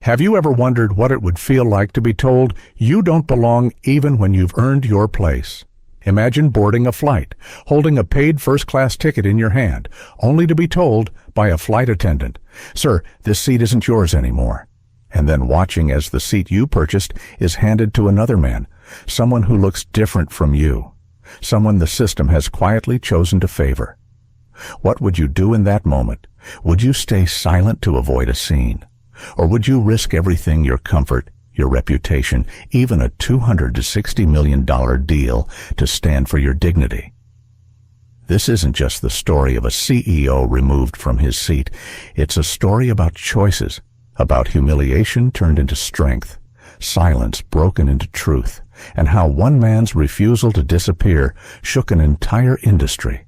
Have you ever wondered what it would feel like to be told you don't belong even when you've earned your place? Imagine boarding a flight, holding a paid first-class ticket in your hand, only to be told by a flight attendant, "Sir, this seat isn't yours anymore." And then watching as the seat you purchased is handed to another man, someone who looks different from you, someone the system has quietly chosen to favor. What would you do in that moment? Would you stay silent to avoid a scene? Or would you risk everything, your comfort, your reputation, even a $260 million deal to stand for your dignity? This isn't just the story of a CEO removed from his seat. It's a story about choices, about humiliation turned into strength, silence broken into truth, and how one man's refusal to disappear shook an entire industry.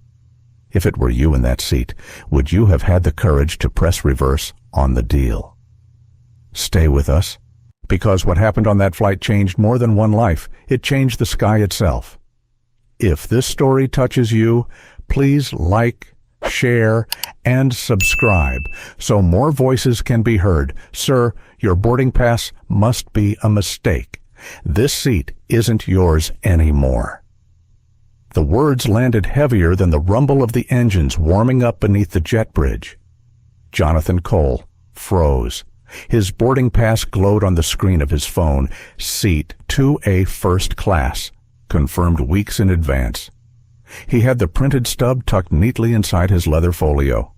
If it were you in that seat, would you have had the courage to press reverse on the deal? Stay with us, because what happened on that flight changed more than one life. It changed the sky itself. If this story touches you, please like, share, and subscribe so more voices can be heard. Sir, your boarding pass must be a mistake. This seat isn't yours anymore. The words landed heavier than the rumble of the engines warming up beneath the jet bridge. Jonathan Cole froze. His boarding pass glowed on the screen of his phone. Seat 2A first class, confirmed weeks in advance. He had the printed stub tucked neatly inside his leather folio.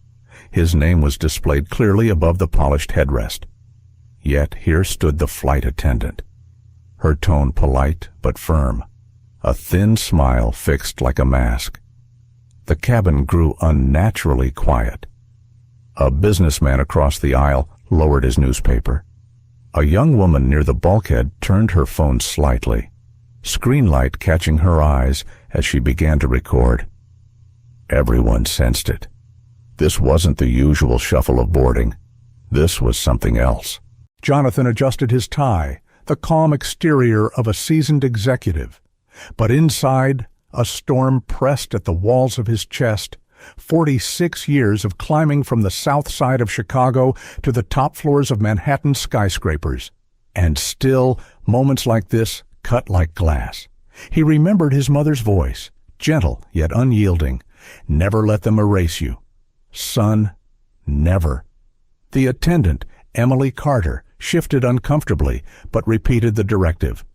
His name was displayed clearly above the polished headrest. Yet here stood the flight attendant, her tone polite but firm, a thin smile fixed like a mask. The cabin grew unnaturally quiet. A businessman across the aisle lowered his newspaper. A young woman near the bulkhead turned her phone slightly, screen light catching her eyes as she began to record. Everyone sensed it. This wasn't the usual shuffle of boarding. This was something else. Jonathan adjusted his tie, the calm exterior of a seasoned executive. But inside, a storm pressed at the walls of his chest. 46 years of climbing from the south side of Chicago to the top floors of Manhattan skyscrapers. And still, moments like this cut like glass. He remembered his mother's voice, gentle yet unyielding. "Never let them erase you. Son, never." The attendant, Emily Carter, shifted uncomfortably, but repeated the directive.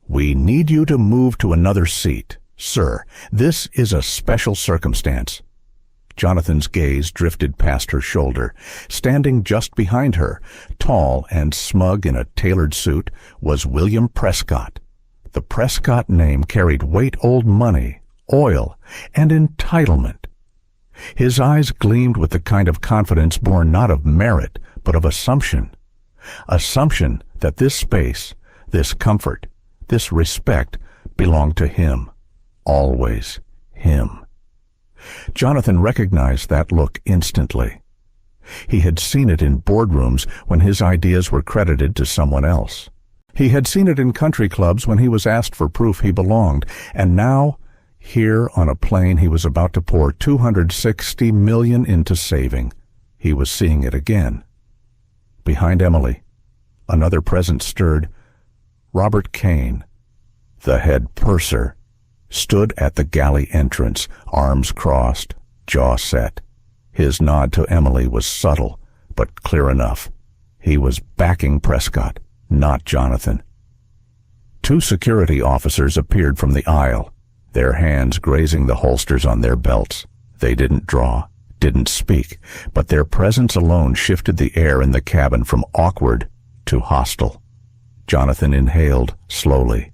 "We need you to move to another seat, sir. This is a special circumstance." Jonathan's gaze drifted past her shoulder. Standing just behind her, tall and smug in a tailored suit, was William Prescott. The Prescott name carried weight, old money, oil, and entitlement. His eyes gleamed with the kind of confidence born not of merit, but of assumption. Assumption that this space, this comfort, this respect belonged to him. Always him. Jonathan recognized that look instantly. He had seen it in boardrooms when his ideas were credited to someone else. He had seen it in country clubs when he was asked for proof he belonged. And now, here on a plane he was about to pour $260 million into saving, he was seeing it again. Behind Emily, another presence stirred. Robert Kane, the head purser, stood at the galley entrance, arms crossed, jaw set. His nod to Emily was subtle, but clear enough. He was backing Prescott, not Jonathan. Two security officers appeared from the aisle, their hands grazing the holsters on their belts. They didn't draw, didn't speak, but their presence alone shifted the air in the cabin from awkward to hostile. Jonathan inhaled slowly,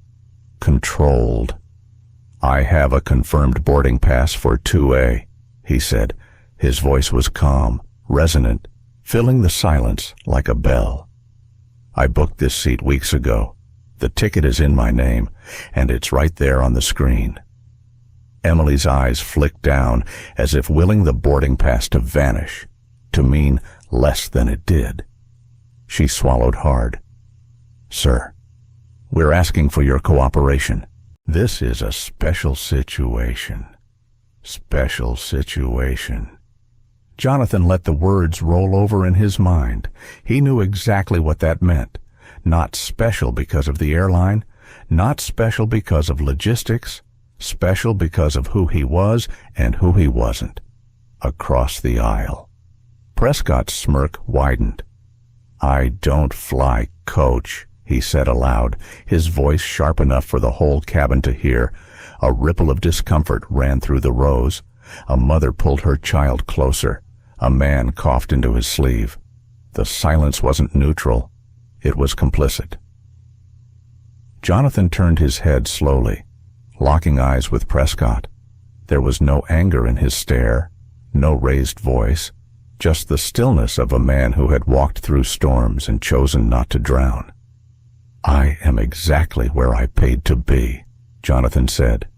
controlled. "I have a confirmed boarding pass for 2A, he said. His voice was calm, resonant, filling the silence like a bell. "I booked this seat weeks ago. The ticket is in my name, and it's right there on the screen." Emily's eyes flicked down as if willing the boarding pass to vanish, to mean less than it did. She swallowed hard. "Sir, we're asking for your cooperation. This is a special situation. Special situation." Jonathan let the words roll over in his mind. He knew exactly what that meant. Not special because of the airline, not special because of logistics, special because of who he was and who he wasn't. Across the aisle. Prescott's smirk widened. "I don't fly coach," he said aloud, his voice sharp enough for the whole cabin to hear. A ripple of discomfort ran through the rows. A mother pulled her child closer. A man coughed into his sleeve. The silence wasn't neutral. It was complicit. Jonathan turned his head slowly, locking eyes with Prescott. There was no anger in his stare, no raised voice, just the stillness of a man who had walked through storms and chosen not to drown. "I am exactly where I paid to be," Jonathan said.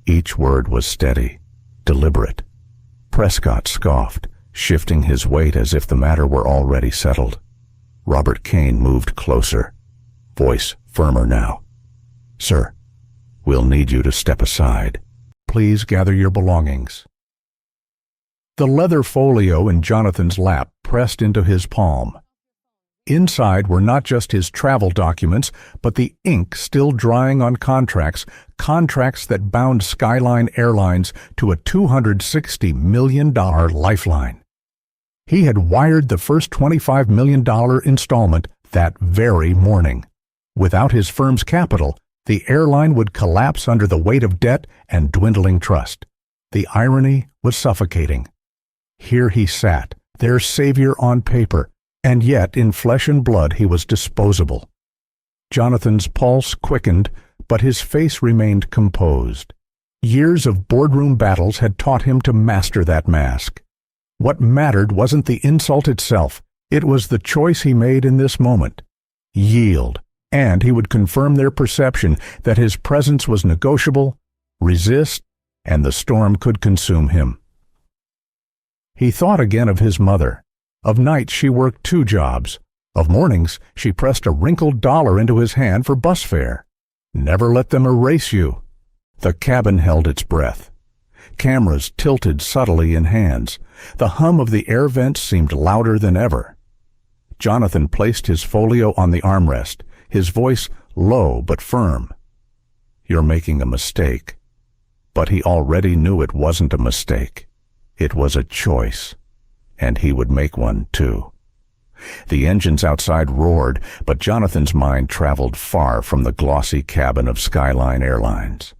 Each word was steady, deliberate. Prescott scoffed, shifting his weight as if the matter were already settled. Robert Kane moved closer, voice firmer now. "Sir, we'll need you to step aside. Please gather your belongings." The leather folio in Jonathan's lap pressed into his palm. Inside were not just his travel documents, but the ink still drying on contracts that bound Skyline Airlines to a $260 million lifeline. He had wired the first $25 million installment that very morning. Without his firm's capital, the airline would collapse under the weight of debt and dwindling trust. The irony was suffocating. Here he sat, their savior on paper, and yet in flesh and blood he was disposable. Jonathan's pulse quickened, but his face remained composed. Years of boardroom battles had taught him to master that mask. What mattered wasn't the insult itself, it was the choice he made in this moment. Yield, and he would confirm their perception that his presence was negotiable, resist, and the storm could consume him. He thought again of his mother. Of nights she worked 2 jobs. Of mornings she pressed a wrinkled dollar into his hand for bus fare. Never let them erase you. The cabin held its breath. Cameras tilted subtly in hands. The hum of the air vents seemed louder than ever. Jonathan placed his folio on the armrest, his voice low but firm. "You're making a mistake." But he already knew it wasn't a mistake. It was a choice, and he would make one too. The engines outside roared, but Jonathan's mind traveled far from the glossy cabin of Skyline Airlines.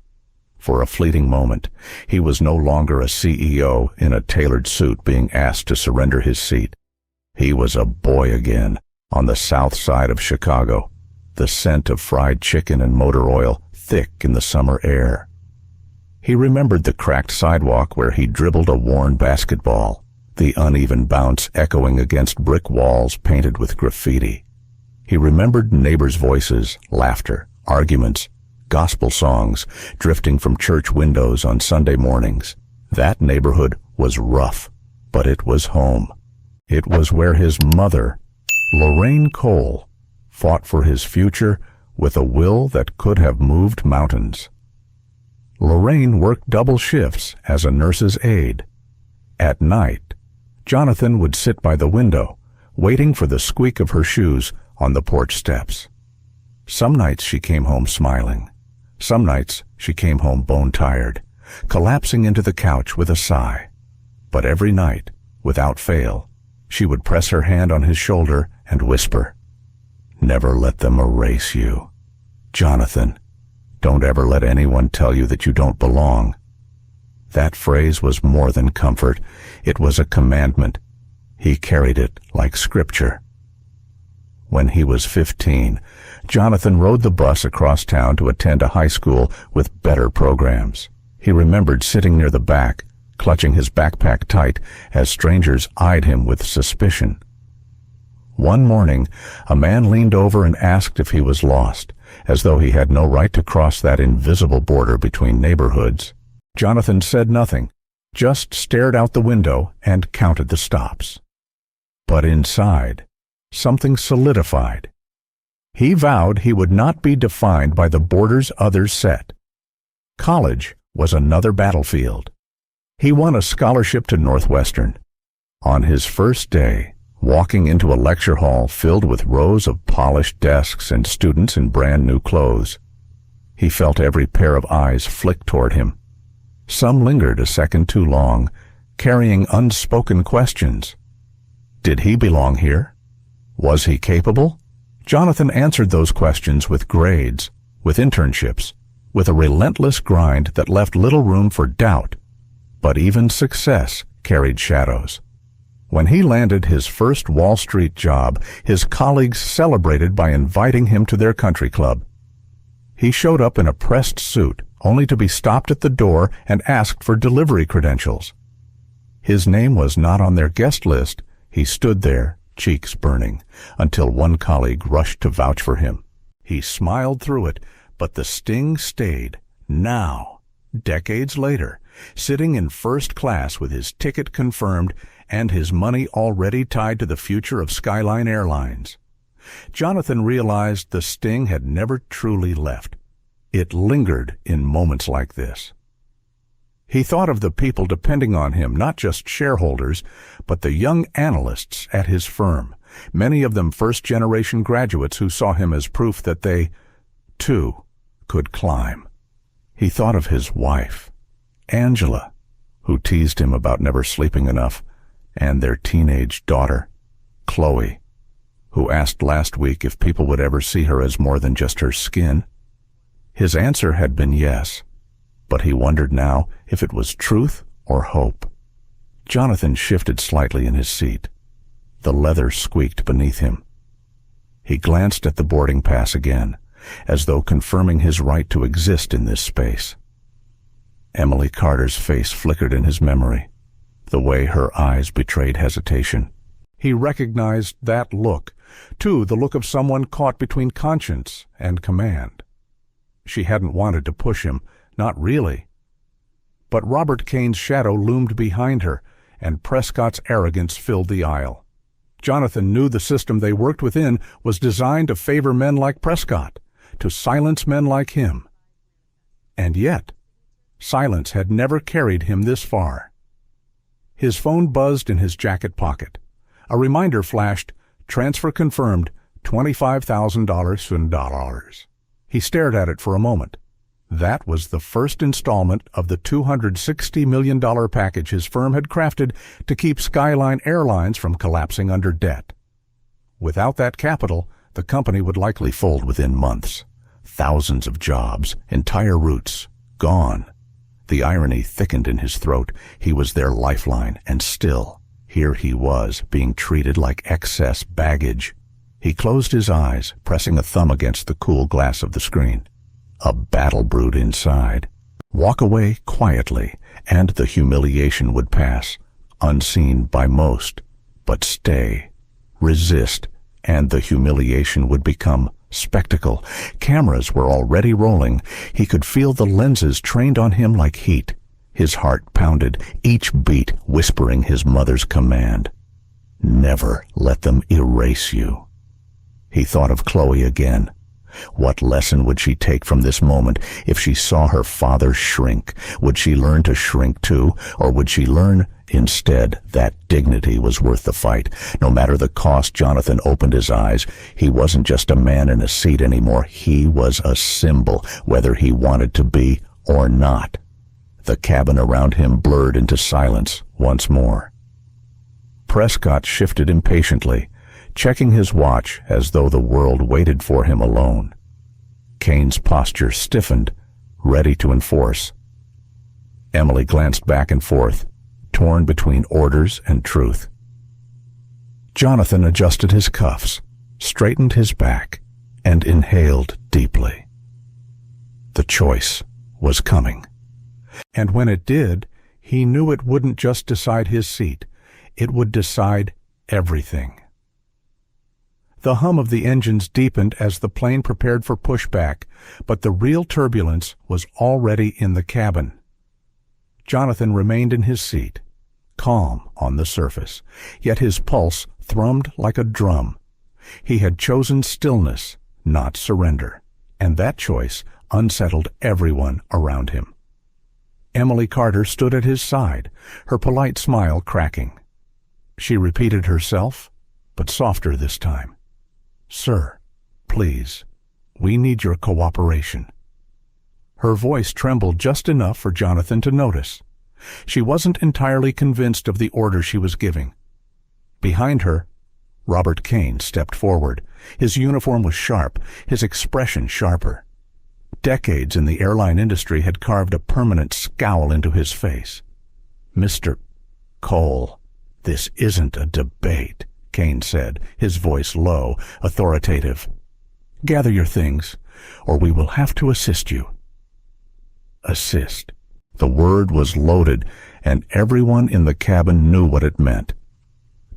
For a fleeting moment, he was no longer a CEO in a tailored suit being asked to surrender his seat. He was a boy again, on the south side of Chicago, the scent of fried chicken and motor oil thick in the summer air. He remembered the cracked sidewalk where he dribbled a worn basketball, the uneven bounce echoing against brick walls painted with graffiti. He remembered neighbors' voices, laughter, arguments, gospel songs drifting from church windows on Sunday mornings. That neighborhood was rough, but it was home. It was where his mother, Lorraine Cole, fought for his future with a will that could have moved mountains. Lorraine worked double shifts as a nurse's aide. At night, Jonathan would sit by the window, waiting for the squeak of her shoes on the porch steps. Some nights she came home smiling. Some nights she came home bone-tired, collapsing into the couch with a sigh. But every night, without fail, she would press her hand on his shoulder and whisper, "Never let them erase you. Jonathan, don't ever let anyone tell you that you don't belong." That phrase was more than comfort. It was a commandment. He carried it like scripture. When he was 15, Jonathan rode the bus across town to attend a high school with better programs. He remembered sitting near the back, clutching his backpack tight as strangers eyed him with suspicion. One morning, a man leaned over and asked if he was lost, as though he had no right to cross that invisible border between neighborhoods. Jonathan said nothing, just stared out the window and counted the stops. But inside, something solidified. He vowed he would not be defined by the borders others set. College was another battlefield. He won a scholarship to Northwestern. On his first day, walking into a lecture hall filled with rows of polished desks and students in brand new clothes, he felt every pair of eyes flick toward him. Some lingered a second too long, carrying unspoken questions. Did he belong here? Was he capable? Jonathan answered those questions with grades, with internships, with a relentless grind that left little room for doubt. But even success carried shadows. When he landed his first Wall Street job, his colleagues celebrated by inviting him to their country club. He showed up in a pressed suit, only to be stopped at the door and asked for delivery credentials. His name was not on their guest list. He stood there, cheeks burning, until one colleague rushed to vouch for him. He smiled through it, but the sting stayed. Now, decades later, sitting in first class with his ticket confirmed and his money already tied to the future of Skyline Airlines, Jonathan realized the sting had never truly left. It lingered in moments like this. He thought of the people depending on him, not just shareholders, but the young analysts at his firm, many of them first-generation graduates who saw him as proof that they, too, could climb. He thought of his wife, Angela, who teased him about never sleeping enough, and their teenage daughter, Chloe, who asked last week if people would ever see her as more than just her skin. His answer had been yes, but he wondered now if it was truth or hope. Jonathan shifted slightly in his seat. The leather squeaked beneath him. He glanced at the boarding pass again, as though confirming his right to exist in this space. Emily Carter's face flickered in his memory, the way her eyes betrayed hesitation. He recognized that look, too, the look of someone caught between conscience and command. She hadn't wanted to push him, not really. But Robert Kane's shadow loomed behind her, and Prescott's arrogance filled the aisle. Jonathan knew the system they worked within was designed to favor men like Prescott, to silence men like him. And yet, silence had never carried him this far. His phone buzzed in his jacket pocket. A reminder flashed, transfer confirmed, $25,000 in dollars. He stared at it for a moment. That was the first installment of the $260 million package his firm had crafted to keep Skyline Airlines from collapsing under debt. Without that capital, the company would likely fold within months. Thousands of jobs, entire routes, gone. The irony thickened in his throat. He was their lifeline, and still, here he was, being treated like excess baggage. He closed his eyes, pressing a thumb against the cool glass of the screen. A battle brewed inside. Walk away quietly, and the humiliation would pass, unseen by most. But stay, resist, and the humiliation would become spectacle. Cameras were already rolling. He could feel the lenses trained on him like heat. His heart pounded, each beat whispering his mother's command. Never let them erase you. He thought of Chloe again. What lesson would she take from this moment if she saw her father shrink? Would she learn to shrink too, or would she learn instead that dignity was worth the fight? No matter the cost, Jonathan opened his eyes. He wasn't just a man in a seat anymore. He was a symbol, whether he wanted to be or not. The cabin around him blurred into silence once more. Prescott shifted impatiently, checking his watch as though the world waited for him alone. Kane's posture stiffened, ready to enforce. Emily glanced back and forth, torn between orders and truth. Jonathan adjusted his cuffs, straightened his back, and inhaled deeply. The choice was coming. And when it did, he knew it wouldn't just decide his seat. It would decide everything. The hum of the engines deepened as the plane prepared for pushback, but the real turbulence was already in the cabin. Jonathan remained in his seat, calm on the surface, yet his pulse thrummed like a drum. He had chosen stillness, not surrender, and that choice unsettled everyone around him. Emily Carter stood at his side, her polite smile cracking. She repeated herself, but softer this time. "Sir, please, we need your cooperation." Her voice trembled just enough for Jonathan to notice. She wasn't entirely convinced of the order she was giving. Behind her, Robert Kane stepped forward. His uniform was sharp, his expression sharper. Decades in the airline industry had carved a permanent scowl into his face. "Mr. Cole, this isn't a debate," Kane said, his voice low, authoritative. "Gather your things, or we will have to assist you." Assist. The word was loaded, and everyone in the cabin knew what it meant.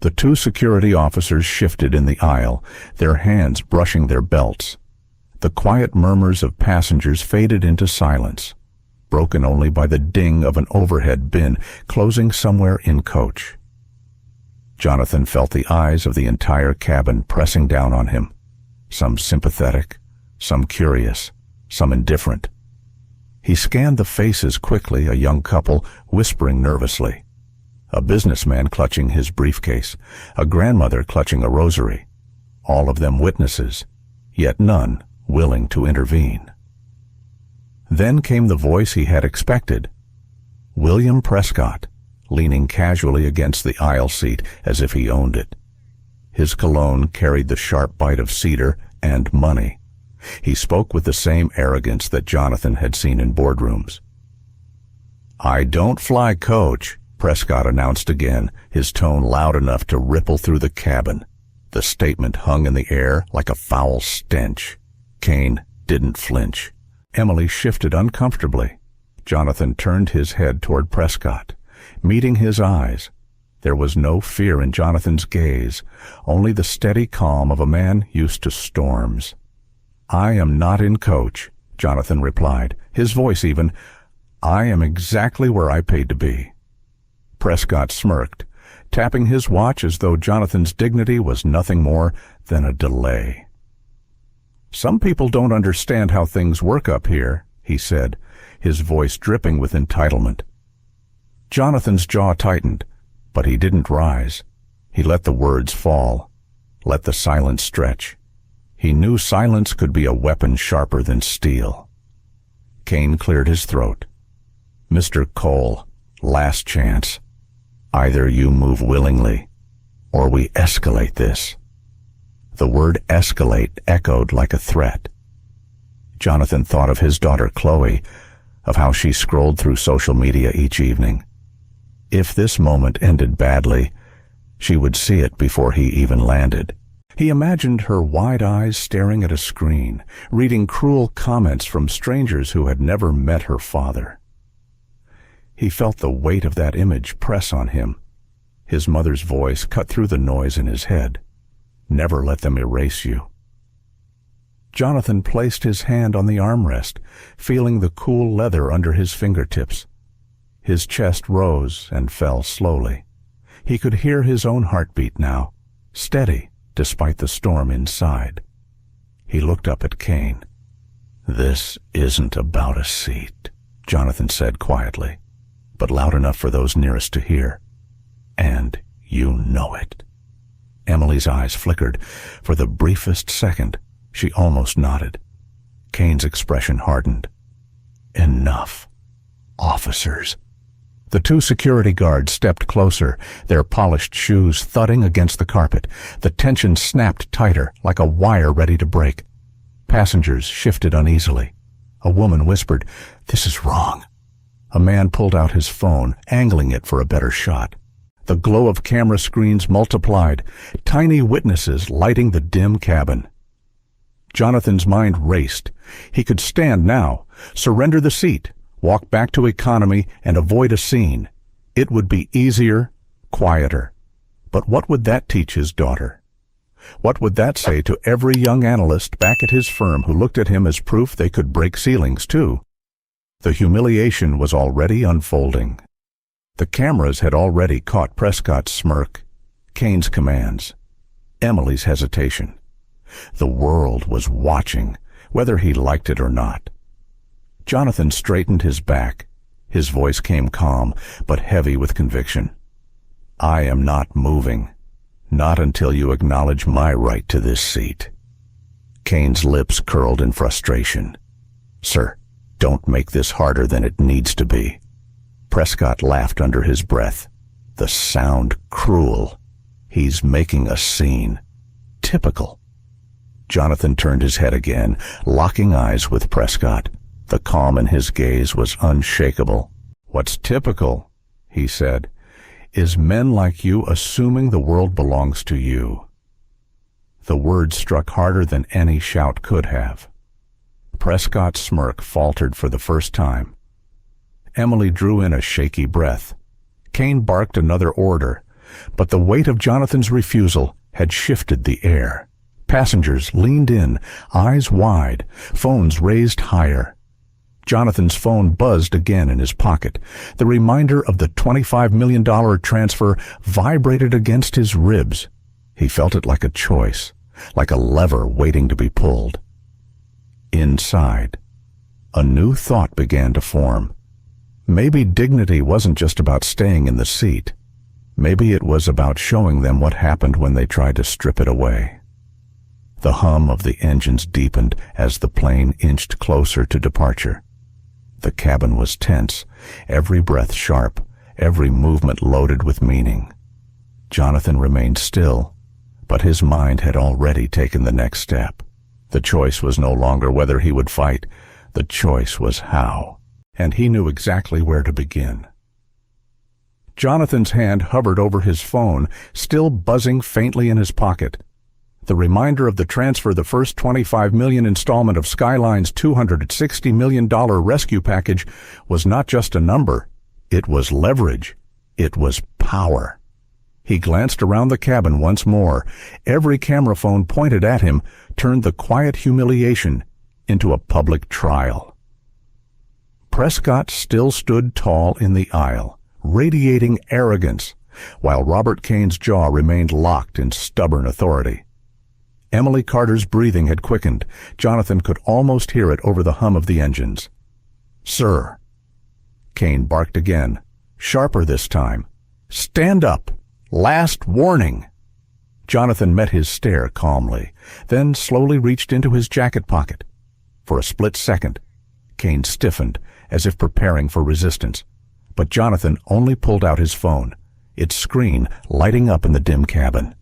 The two security officers shifted in the aisle, their hands brushing their belts. The quiet murmurs of passengers faded into silence, broken only by the ding of an overhead bin closing somewhere in coach. Jonathan felt the eyes of the entire cabin pressing down on him, some sympathetic, some curious, some indifferent. He scanned the faces quickly, a young couple whispering nervously, a businessman clutching his briefcase, a grandmother clutching a rosary, all of them witnesses, yet none willing to intervene. Then came the voice he had expected. William Prescott, leaning casually against the aisle seat as if he owned it. His cologne carried the sharp bite of cedar and money. He spoke with the same arrogance that Jonathan had seen in boardrooms. "I don't fly coach," Prescott announced again, his tone loud enough to ripple through the cabin. The statement hung in the air like a foul stench. Kane didn't flinch. Emily shifted uncomfortably. Jonathan turned his head toward Prescott. Meeting his eyes, there was no fear in Jonathan's gaze, only the steady calm of a man used to storms. "I am not in coach," Jonathan replied, his voice even. "I am exactly where I paid to be." Prescott smirked, tapping his watch as though Jonathan's dignity was nothing more than a delay. "Some people don't understand how things work up here," he said, his voice dripping with entitlement. Jonathan's jaw tightened, but he didn't rise. He let the words fall, let the silence stretch. He knew silence could be a weapon sharper than steel. Kane cleared his throat. "Mr. Cole, last chance. Either you move willingly, or we escalate this." The word escalate echoed like a threat. Jonathan thought of his daughter Chloe, of how she scrolled through social media each evening. If this moment ended badly, she would see it before he even landed. He imagined her wide eyes staring at a screen, reading cruel comments from strangers who had never met her father. He felt the weight of that image press on him. His mother's voice cut through the noise in his head. "Never let them erase you." Jonathan placed his hand on the armrest, feeling the cool leather under his fingertips. His chest rose and fell slowly. He could hear his own heartbeat now, steady despite the storm inside. He looked up at Kane. "This isn't about a seat," Jonathan said quietly, but loud enough for those nearest to hear. "And you know it." Emily's eyes flickered. For the briefest second, she almost nodded. Kane's expression hardened. "Enough. Officers." The two security guards stepped closer, their polished shoes thudding against the carpet. The tension snapped tighter, like a wire ready to break. Passengers shifted uneasily. A woman whispered, "This is wrong." A man pulled out his phone, angling it for a better shot. The glow of camera screens multiplied, tiny witnesses lighting the dim cabin. Jonathan's mind raced. He could stand now, surrender the seat, walk back to economy, and avoid a scene. It would be easier, quieter. But what would that teach his daughter? What would that say to every young analyst back at his firm who looked at him as proof they could break ceilings too? The humiliation was already unfolding. The cameras had already caught Prescott's smirk, Kane's commands, Emily's hesitation. The world was watching, whether he liked it or not. Jonathan straightened his back. His voice came calm, but heavy with conviction. I am not moving. Not until you acknowledge my right to this seat. Kane's lips curled in frustration. Sir, don't make this harder than it needs to be. Prescott laughed under his breath. The sound cruel. He's making a scene. Typical. Jonathan turned his head again, locking eyes with Prescott. The calm in his gaze was unshakable. What's typical, he said, is men like you assuming the world belongs to you. The words struck harder than any shout could have. Prescott's smirk faltered for the first time. Emily drew in a shaky breath. Kane barked another order, but the weight of Jonathan's refusal had shifted the air. Passengers leaned in, eyes wide, phones raised higher. Jonathan's phone buzzed again in his pocket. The reminder of the $25 million transfer vibrated against his ribs. He felt it like a choice, like a lever waiting to be pulled. Inside, a new thought began to form. Maybe dignity wasn't just about staying in the seat. Maybe it was about showing them what happened when they tried to strip it away. The hum of the engines deepened as the plane inched closer to departure. The cabin was tense, every breath sharp, every movement loaded with meaning. Jonathan remained still, but his mind had already taken the next step. The choice was no longer whether he would fight. The choice was how, and he knew exactly where to begin. Jonathan's hand hovered over his phone, still buzzing faintly in his pocket. The reminder of the transfer, the first $25 million installment of Skyline's $260 million rescue package, was not just a number. It was leverage. It was power. He glanced around the cabin once more. Every camera phone pointed at him turned the quiet humiliation into a public trial. Prescott still stood tall in the aisle, radiating arrogance, while Robert Kane's jaw remained locked in stubborn authority. Emily Carter's breathing had quickened. Jonathan could almost hear it over the hum of the engines. "Sir." Kane barked again, sharper this time. "Stand up. Last warning." Jonathan met his stare calmly, then slowly reached into his jacket pocket. For a split second, Kane stiffened, as if preparing for resistance. But Jonathan only pulled out his phone, its screen lighting up in the dim cabin.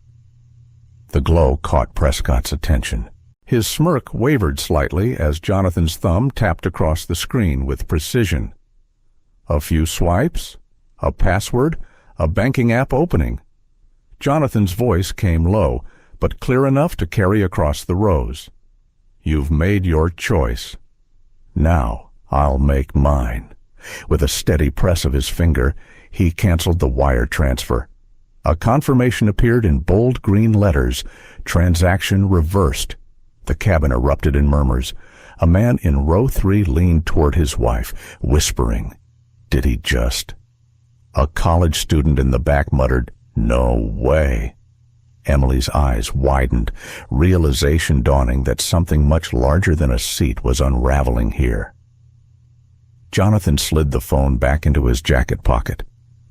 The glow caught Prescott's attention. His smirk wavered slightly as Jonathan's thumb tapped across the screen with precision. A few swipes, a password, a banking app opening. Jonathan's voice came low, but clear enough to carry across the rows. "You've made your choice. Now I'll make mine." With a steady press of his finger, he canceled the wire transfer. A confirmation appeared in bold green letters. Transaction reversed. The cabin erupted in murmurs. A man in row 3 leaned toward his wife, whispering, "Did he just?" A college student in the back muttered, "No way." Emily's eyes widened, realization dawning that something much larger than a seat was unraveling here. Jonathan slid the phone back into his jacket pocket,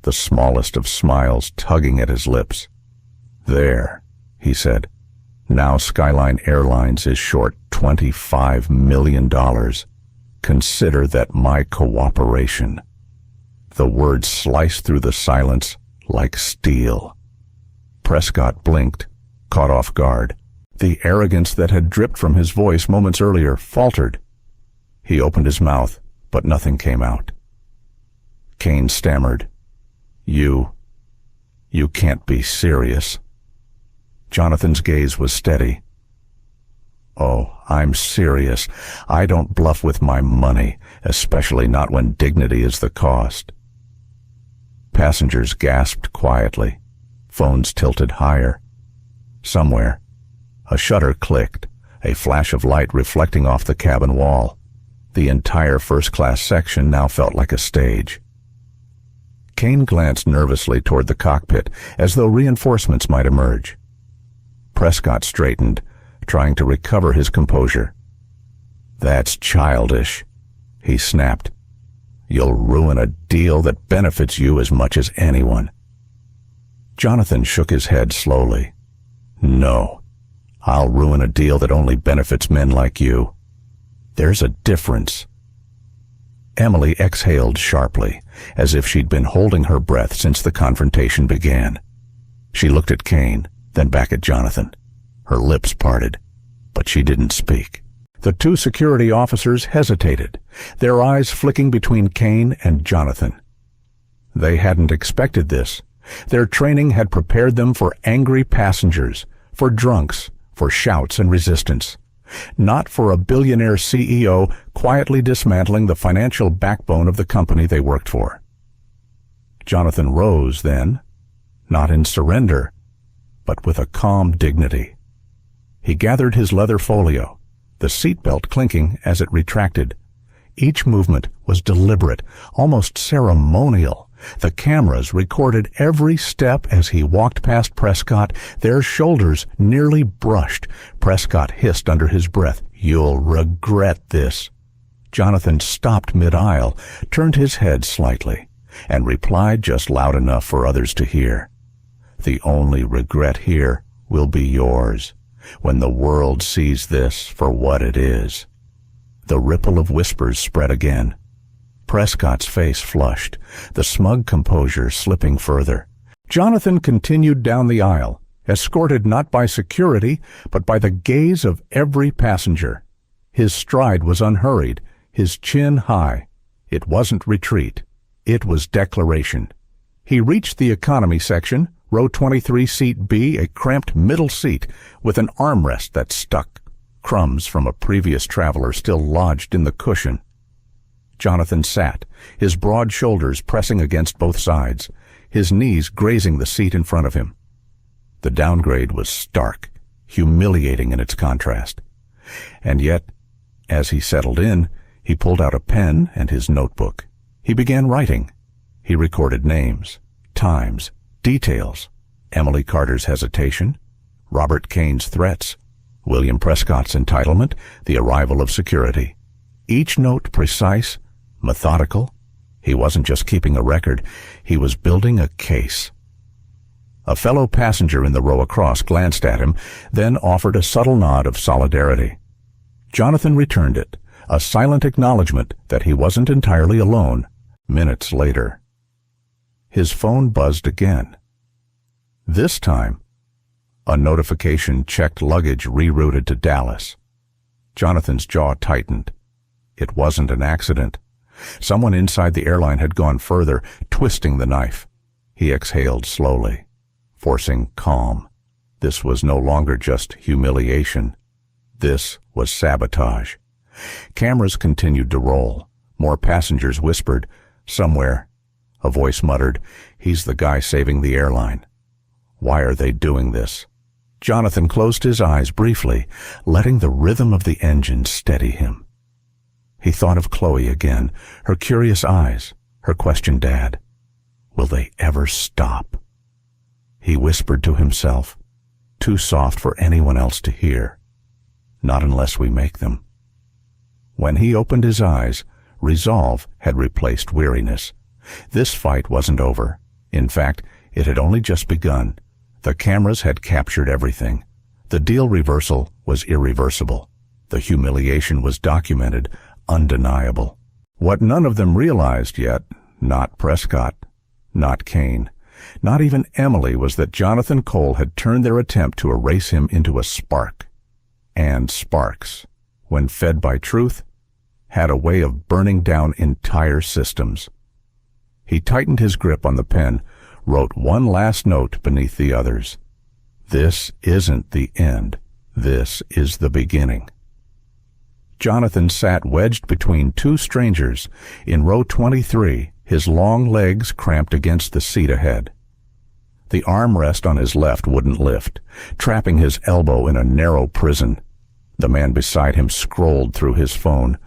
the smallest of smiles tugging at his lips. "There," he said. "Now Skyline Airlines is short $25 million. Consider that my cooperation." The words sliced through the silence like steel. Prescott blinked, caught off guard. The arrogance that had dripped from his voice moments earlier faltered. He opened his mouth, but nothing came out. Kane stammered, You can't be serious." Jonathan's gaze was steady. "Oh, I'm serious. I don't bluff with my money, especially not when dignity is the cost." Passengers gasped quietly. Phones tilted higher. Somewhere, a shutter clicked, a flash of light reflecting off the cabin wall. The entire first-class section now felt like a stage. Kane glanced nervously toward the cockpit, as though reinforcements might emerge. Prescott straightened, trying to recover his composure. "That's childish," he snapped. "You'll ruin a deal that benefits you as much as anyone." Jonathan shook his head slowly. No, I'll ruin a deal that only benefits men like you. There's a difference. Emily exhaled sharply, as if she'd been holding her breath since the confrontation began. She looked at Kane, then back at Jonathan. Her lips parted, but she didn't speak. The two security officers hesitated, their eyes flicking between Kane and Jonathan. They hadn't expected this. Their training had prepared them for angry passengers, for drunks, for shouts and resistance. Not for a billionaire CEO quietly dismantling the financial backbone of the company they worked for. Jonathan rose then, not in surrender, but with a calm dignity. He gathered his leather folio, the seatbelt clinking as it retracted. Each movement was deliberate, almost ceremonial. The cameras recorded every step as he walked past Prescott. Their shoulders nearly brushed. Prescott hissed under his breath, "You'll regret this." Jonathan stopped mid-aisle, turned his head slightly, and replied just loud enough for others to hear. "The only regret here will be yours, when the world sees this for what it is." The ripple of whispers spread again. Prescott's face flushed, the smug composure slipping further. Jonathan continued down the aisle, escorted not by security, but by the gaze of every passenger. His stride was unhurried, his chin high. It wasn't retreat. It was declaration. He reached the economy section, row 23, seat B, a cramped middle seat with an armrest that stuck, crumbs from a previous traveler still lodged in the cushion. Jonathan sat, his broad shoulders pressing against both sides, his knees grazing the seat in front of him. The downgrade was stark, humiliating in its contrast. And yet, as he settled in, he pulled out a pen and his notebook. He began writing. He recorded names, times, details, Emily Carter's hesitation, Robert Kane's threats, William Prescott's entitlement, the arrival of security. Each note precise, methodical. He wasn't just keeping a record, he was building a case. A fellow passenger in the row across glanced at him, then offered a subtle nod of solidarity. Jonathan returned it, a silent acknowledgement that he wasn't entirely alone. Minutes later, his phone buzzed again. This time, a notification checked luggage rerouted to Dallas. Jonathan's jaw tightened. It wasn't an accident. Someone inside the airline had gone further, twisting the knife. He exhaled slowly, forcing calm. This was no longer just humiliation. This was sabotage. Cameras continued to roll. More passengers whispered. Somewhere, a voice muttered, "He's the guy saving the airline." Why are they doing this? Jonathan closed his eyes briefly, letting the rhythm of the engine steady him. He thought of Chloe again, her curious eyes, her questioned dad. Will they ever stop? He whispered to himself, too soft for anyone else to hear. Not unless we make them. When he opened his eyes, resolve had replaced weariness. This fight wasn't over. In fact, it had only just begun. The cameras had captured everything. The deal reversal was irreversible. The humiliation was documented, undeniable. What none of them realized yet, not Prescott, not Kane, not even Emily, was that Jonathan Cole had turned their attempt to erase him into a spark. And sparks, when fed by truth, had a way of burning down entire systems. He tightened his grip on the pen, wrote one last note beneath the others. This isn't the end. This is the beginning. Jonathan sat wedged between two strangers in row 23, his long legs cramped against the seat ahead. The armrest on his left wouldn't lift, trapping his elbow in a narrow prison. The man beside him scrolled through his phone,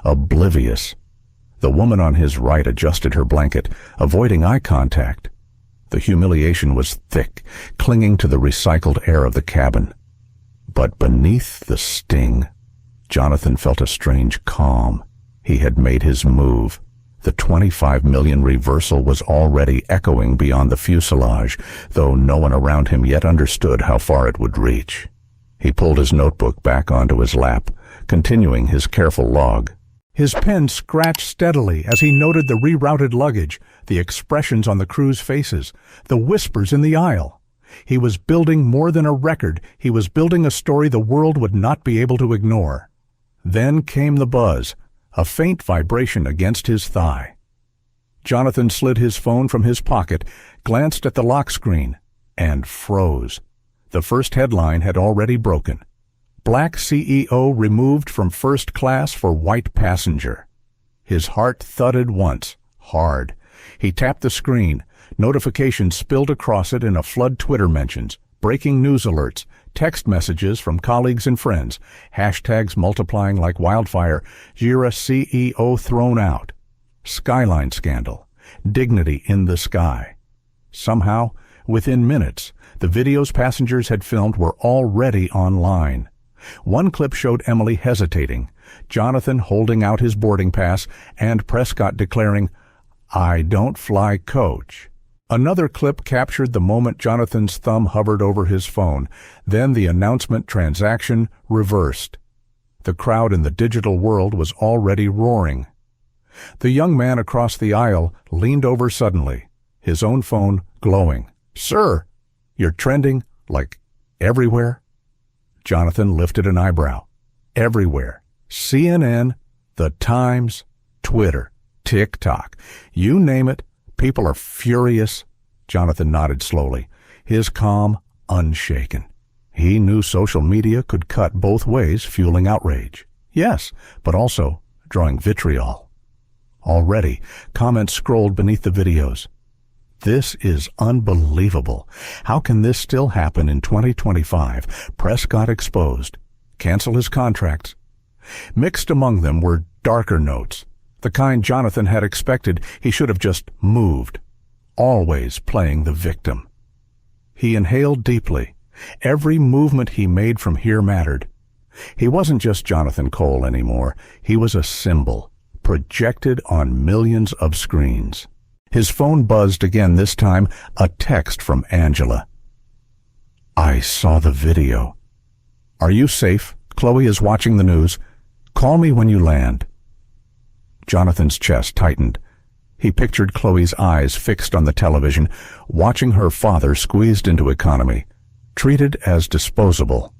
oblivious. The woman on his right adjusted her blanket, avoiding eye contact. The humiliation was thick, clinging to the recycled air of the cabin. But beneath the sting, Jonathan felt a strange calm. He had made his move. The 25 million reversal was already echoing beyond the fuselage, though no one around him yet understood how far it would reach. He pulled his notebook back onto his lap, continuing his careful log. His pen scratched steadily as he noted the rerouted luggage, the expressions on the crew's faces, the whispers in the aisle. He was building more than a record. He was building a story the world would not be able to ignore. Then came the buzz, a faint vibration against his thigh. Jonathan slid his phone from his pocket, glanced at the lock screen, and froze. The first headline had already broken. Black CEO removed from first class for white passenger. His heart thudded once, hard. He tapped the screen. Notifications spilled across it in a flood. Twitter mentions, breaking news alerts, text messages from colleagues and friends, hashtags multiplying like wildfire. Jira CEO thrown out. Skyline scandal. Dignity in the sky. Somehow, within minutes, the videos passengers had filmed were already online. One clip showed Emily hesitating, Jonathan holding out his boarding pass, and Prescott declaring, "I don't fly coach." Another clip captured the moment Jonathan's thumb hovered over his phone. Then the announcement transaction reversed. The crowd in the digital world was already roaring. The young man across the aisle leaned over suddenly, his own phone glowing. "Sir, you're trending, like, everywhere?" Jonathan lifted an eyebrow. "Everywhere. CNN, The Times, Twitter, TikTok. You name it, people are furious." Jonathan nodded slowly, his calm unshaken. He knew social media could cut both ways, fueling outrage. Yes, but also drawing vitriol. Already, comments scrolled beneath the videos. "This is unbelievable. How can this still happen in 2025? Prescott exposed. Cancel his contracts." Mixed among them were darker notes, the kind Jonathan had expected. He should have just moved. Always playing the victim. He inhaled deeply. Every movement he made from here mattered. He wasn't just Jonathan Cole anymore. He was a symbol, projected on millions of screens. His phone buzzed again, this time a text from Angela. "I saw the video. Are you safe? Chloe is watching the news. Call me when you land." Jonathan's chest tightened. He pictured Chloe's eyes fixed on the television, watching her father squeezed into economy, treated as disposable.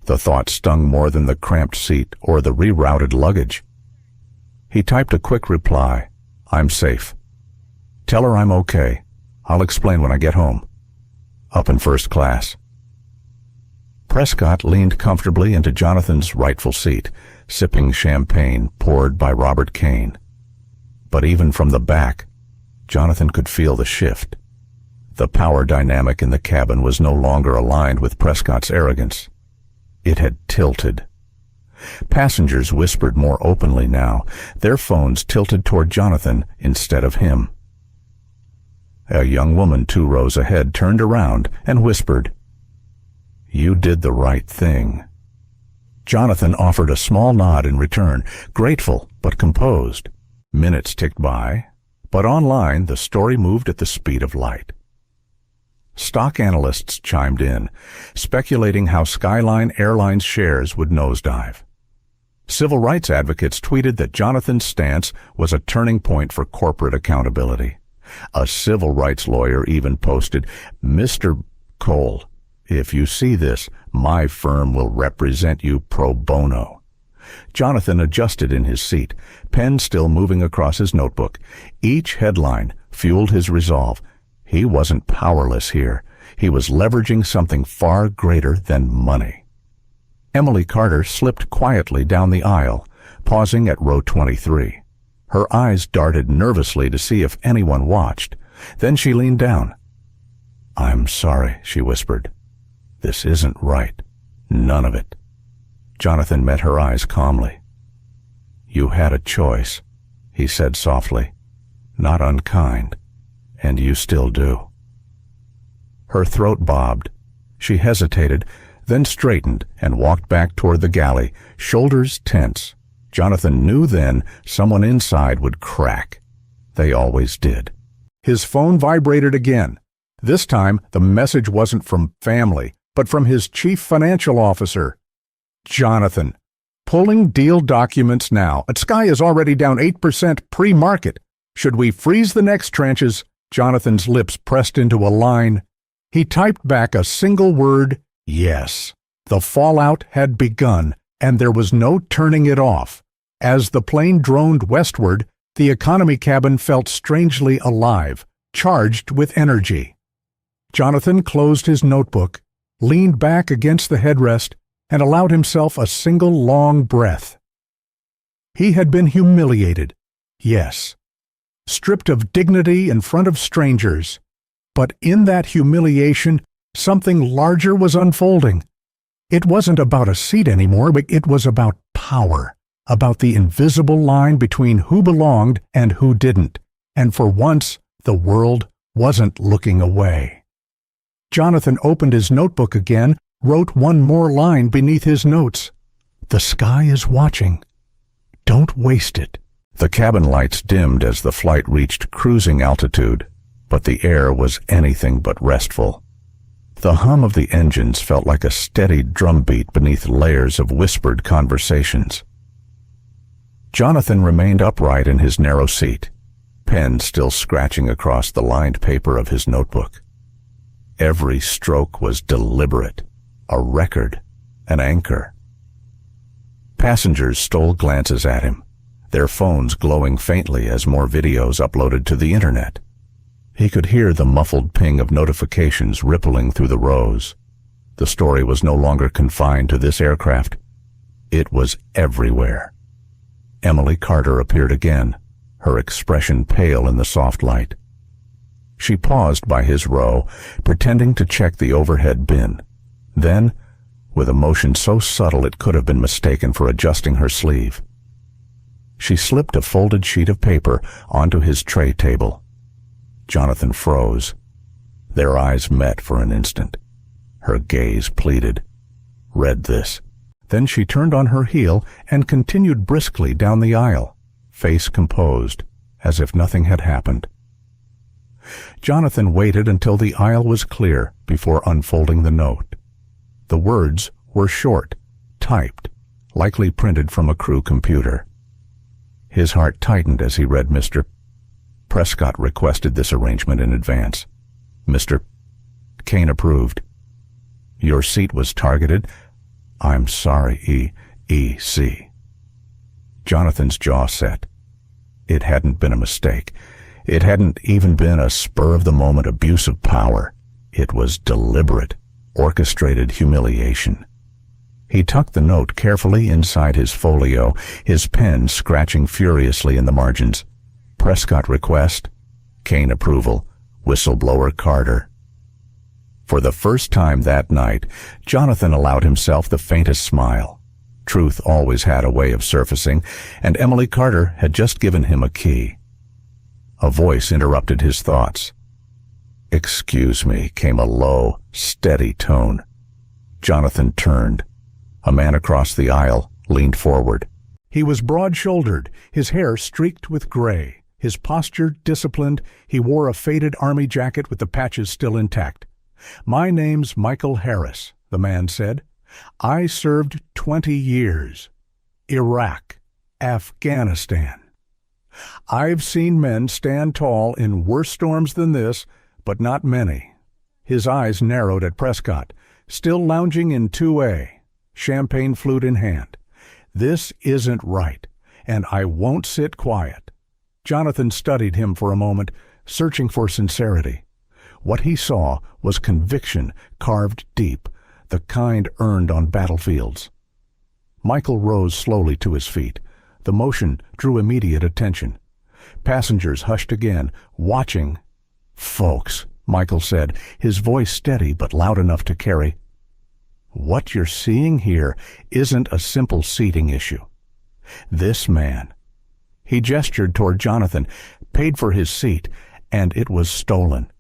The thought stung more than the cramped seat or the rerouted luggage. He typed a quick reply. "I'm safe. Tell her I'm okay. I'll explain when I get home. Up in first class." Prescott leaned comfortably into Jonathan's rightful seat, sipping champagne poured by Robert Kane. But even from the back, Jonathan could feel the shift. The power dynamic in the cabin was no longer aligned with Prescott's arrogance. It had tilted. Passengers whispered more openly now, their phones tilted toward Jonathan instead of him. A young woman 2 rows ahead turned around and whispered, "You did the right thing." Jonathan offered a small nod in return, grateful but composed. Minutes ticked by, but online the story moved at the speed of light. Stock analysts chimed in, speculating how Skyline Airlines shares would nosedive. Civil rights advocates tweeted that Jonathan's stance was a turning point for corporate accountability. A civil rights lawyer even posted, "Mr. Cole, if you see this, my firm will represent you pro bono." Jonathan adjusted in his seat, pen still moving across his notebook. Each headline fueled his resolve. He wasn't powerless here. He was leveraging something far greater than money. Emily Carter slipped quietly down the aisle, pausing at row 23. Her eyes darted nervously to see if anyone watched. Then she leaned down. "I'm sorry," she whispered. "This isn't right. None of it." Jonathan met her eyes calmly. "You had a choice," he said softly. "Not unkind. And you still do." Her throat bobbed. She hesitated, then straightened and walked back toward the galley, shoulders tense. Jonathan knew then someone inside would crack. They always did. His phone vibrated again. This time, the message wasn't from family, but from his chief financial officer. Jonathan. Pulling deal documents now. Sky is already down 8% pre-market. Should we freeze the next tranches? Jonathan's lips pressed into a line. He typed back a single word, yes. The fallout had begun, and there was no turning it off. As the plane droned westward, the economy cabin felt strangely alive, charged with energy. Jonathan closed his notebook, leaned back against the headrest, and allowed himself a single long breath. He had been humiliated, yes, stripped of dignity in front of strangers, but in that humiliation, something larger was unfolding. It wasn't about a seat anymore, but it was about power, about the invisible line between who belonged and who didn't, and for once, the world wasn't looking away. Jonathan opened his notebook again, wrote one more line beneath his notes. The sky is watching. Don't waste it. The cabin lights dimmed as the flight reached cruising altitude, but the air was anything but restful. The hum of the engines felt like a steady drumbeat beneath layers of whispered conversations. Jonathan remained upright in his narrow seat, pen still scratching across the lined paper of his notebook. Every stroke was deliberate, a record, an anchor. Passengers stole glances at him, their phones glowing faintly as more videos uploaded to the internet. He could hear the muffled ping of notifications rippling through the rows. The story was no longer confined to this aircraft. It was everywhere. Emily Carter appeared again, her expression pale in the soft light. She paused by his row, pretending to check the overhead bin. Then, with a motion so subtle it could have been mistaken for adjusting her sleeve, she slipped a folded sheet of paper onto his tray table. Jonathan froze. Their eyes met for an instant. Her gaze pleaded. Read this. Then she turned on her heel and continued briskly down the aisle, face composed, as if nothing had happened. Jonathan waited until the aisle was clear before unfolding the note. The words were short, typed, likely printed from a crew computer. His heart tightened as he read Mr. Prescott requested this arrangement in advance. Mr. Kane approved. Your seat was targeted. I'm sorry, E.C. Jonathan's jaw set. It hadn't been a mistake. It hadn't even been a spur-of-the-moment abuse of power. It was deliberate, orchestrated humiliation. He tucked the note carefully inside his folio, his pen scratching furiously in the margins. Prescott request, Kane approval, whistleblower Carter. For the first time that night, Jonathan allowed himself the faintest smile. Truth always had a way of surfacing, and Emily Carter had just given him a key. A voice interrupted his thoughts. Excuse me, came a low, steady tone. Jonathan turned. A man across the aisle leaned forward. He was broad-shouldered, his hair streaked with gray, his posture disciplined. He wore a faded army jacket with the patches still intact. My name's Michael Harris, the man said. I served 20 years. Iraq, Afghanistan. I've seen men stand tall in worse storms than this, but not many. His eyes narrowed at Prescott, still lounging in 2A, champagne flute in hand. This isn't right, and I won't sit quiet. Jonathan studied him for a moment, searching for sincerity. What he saw was conviction carved deep, the kind earned on battlefields. Michael rose slowly to his feet. The motion drew immediate attention. Passengers hushed again, watching. Folks, Michael said, his voice steady but loud enough to carry. What you're seeing here isn't a simple seating issue. This man, he gestured toward Jonathan, paid for his seat, and it was stolen.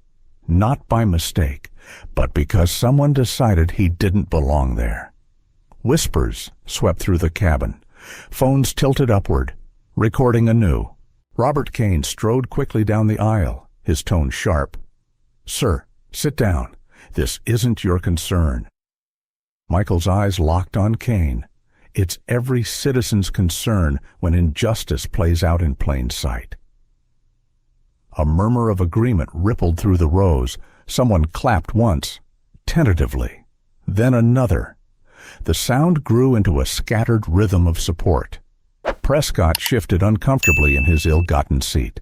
Not by mistake, but because someone decided he didn't belong there. Whispers swept through the cabin. Phones tilted upward, recording anew. Robert Kane strode quickly down the aisle, his tone sharp. "Sir, sit down. This isn't your concern." Michael's eyes locked on Kane. It's every citizen's concern when injustice plays out in plain sight. A murmur of agreement rippled through the rows. Someone clapped once, tentatively, then another. The sound grew into a scattered rhythm of support. Prescott shifted uncomfortably in his ill-gotten seat.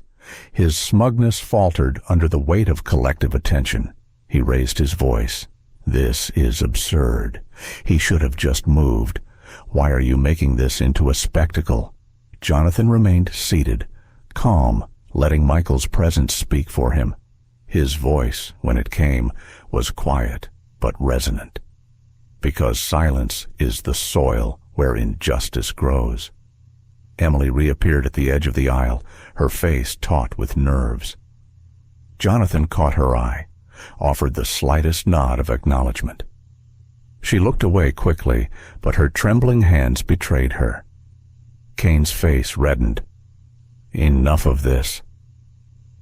His smugness faltered under the weight of collective attention. He raised his voice. "This is absurd. He should have just moved. Why are you making this into a spectacle?" Jonathan remained seated, calm, letting Michael's presence speak for him. His voice, when it came, was quiet but resonant. Because silence is the soil where injustice grows. Emily reappeared at the edge of the aisle, her face taut with nerves. Jonathan caught her eye, offered the slightest nod of acknowledgement. She looked away quickly, but her trembling hands betrayed her. Kane's face reddened. "Enough of this.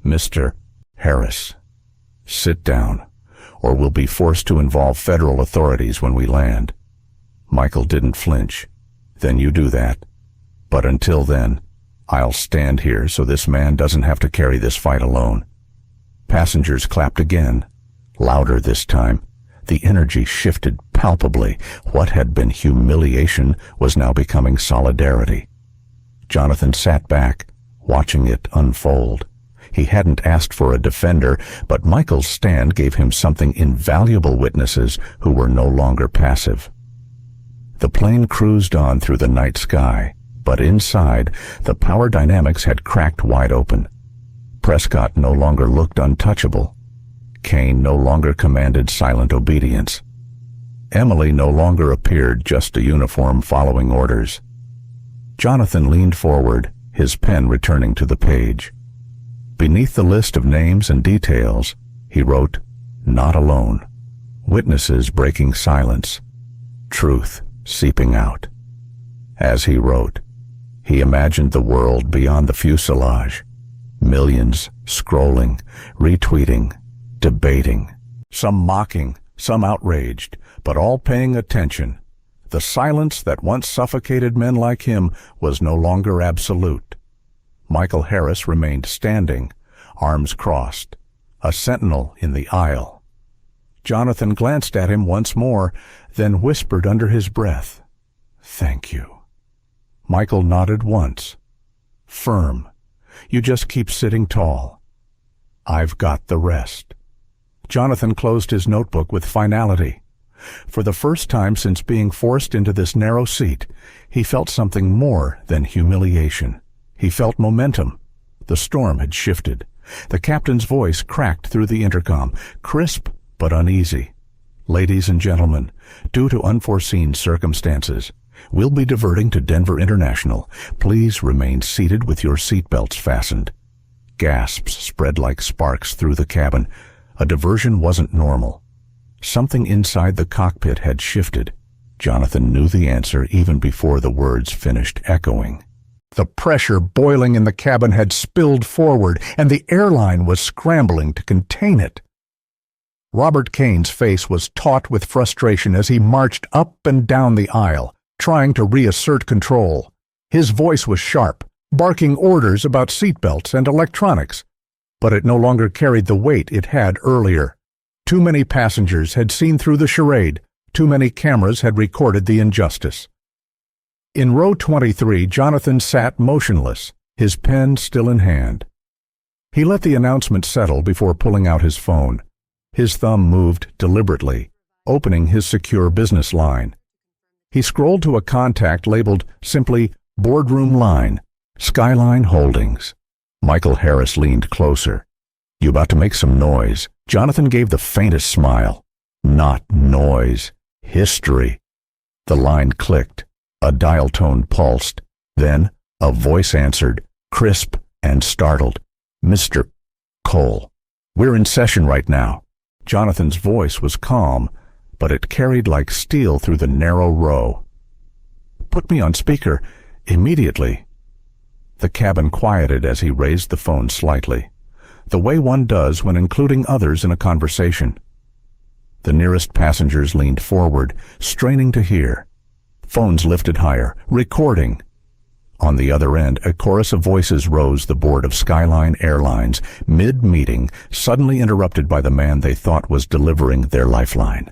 Mr. Harris, sit down, or we'll be forced to involve federal authorities when we land." Michael didn't flinch. "Then you do that. But until then, I'll stand here so this man doesn't have to carry this fight alone." Passengers clapped again, louder this time. The energy shifted palpably. What had been humiliation was now becoming solidarity. Jonathan sat back, watching it unfold. He hadn't asked for a defender, but Michael's stand gave him something invaluable: witnesses who were no longer passive. The plane cruised on through the night sky, but inside, the power dynamics had cracked wide open. Prescott no longer looked untouchable. Kane no longer commanded silent obedience. Emily no longer appeared just a uniform following orders. Jonathan leaned forward, his pen returning to the page. Beneath the list of names and details, he wrote, "Not alone. Witnesses breaking silence. Truth seeping out." As he wrote, he imagined the world beyond the fuselage. Millions scrolling, retweeting, debating. Some mocking, some outraged, but all paying attention. The silence that once suffocated men like him was no longer absolute. Michael Harris remained standing, arms crossed, a sentinel in the aisle. Jonathan glanced at him once more, then whispered under his breath, "Thank you." Michael nodded once. Firm. "You just keep sitting tall. I've got the rest." Jonathan closed his notebook with finality. For the first time since being forced into this narrow seat, he felt something more than humiliation. He felt momentum. The storm had shifted. The captain's voice cracked through the intercom, crisp but uneasy. "Ladies and gentlemen, due to unforeseen circumstances, we'll be diverting to Denver International. Please remain seated with your seatbelts fastened." Gasps spread like sparks through the cabin. A diversion wasn't normal. Something inside the cockpit had shifted. Jonathan knew the answer even before the words finished echoing. The pressure boiling in the cabin had spilled forward, and the airline was scrambling to contain it. Robert Kane's face was taut with frustration as he marched up and down the aisle, trying to reassert control. His voice was sharp, barking orders about seatbelts and electronics, but it no longer carried the weight it had earlier. Too many passengers had seen through the charade. Too many cameras had recorded the injustice. In row 23, Jonathan sat motionless, his pen still in hand. He let the announcement settle before pulling out his phone. His thumb moved deliberately, opening his secure business line. He scrolled to a contact labeled simply "Boardroom Line, Skyline Holdings." Michael Harris leaned closer. "You about to make some noise?" Jonathan gave the faintest smile. "Not noise. History." The line clicked. A dial tone pulsed. Then a voice answered, crisp and startled. "Mr. Cole, we're in session right now." Jonathan's voice was calm, but it carried like steel through the narrow row. "Put me on speaker immediately." The cabin quieted as he raised the phone slightly, the way one does when including others in a conversation. The nearest passengers leaned forward, straining to hear. Phones lifted higher, recording. On the other end, a chorus of voices rose the board of Skyline Airlines, mid-meeting, suddenly interrupted by the man they thought was delivering their lifeline.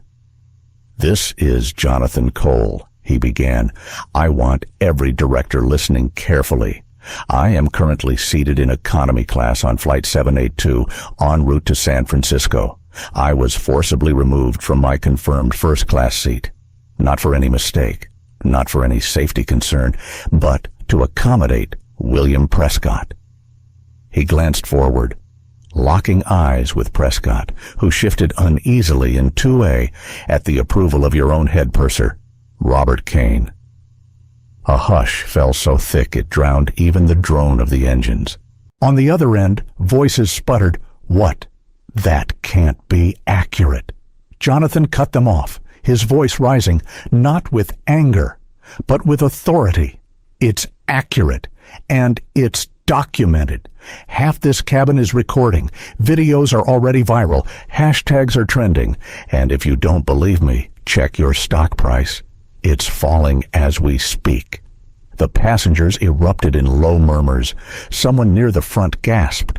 "This is Jonathan Cole," he began. "I want every director listening carefully. I am currently seated in economy class on Flight 782 en route to San Francisco. I was forcibly removed from my confirmed first-class seat. Not for any mistake, not for any safety concern, but to accommodate William Prescott." He glanced forward, locking eyes with Prescott, who shifted uneasily in 2A at the approval of your own head purser, Robert Kane. A hush fell so thick it drowned even the drone of the engines. On the other end, voices sputtered, "What? That can't be accurate." Jonathan cut them off, his voice rising, not with anger, but with authority. "It's accurate, and it's documented. Half this cabin is recording. Videos are already viral. Hashtags are trending. And if you don't believe me, check your stock price. It's falling as we speak." The passengers erupted in low murmurs. Someone near the front gasped.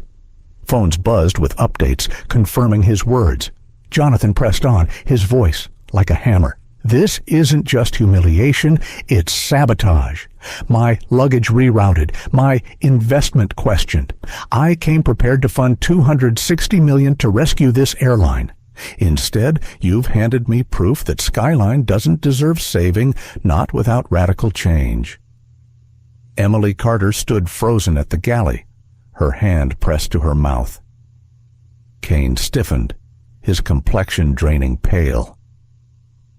Phones buzzed with updates, confirming his words. Jonathan pressed on, his voice like a hammer. "This isn't just humiliation, it's sabotage. My luggage rerouted, my investment questioned. I came prepared to fund $260 million to rescue this airline. Instead, you've handed me proof that Skyline doesn't deserve saving, not without radical change." Emily Carter stood frozen at the galley, her hand pressed to her mouth. Kane stiffened, his complexion draining pale.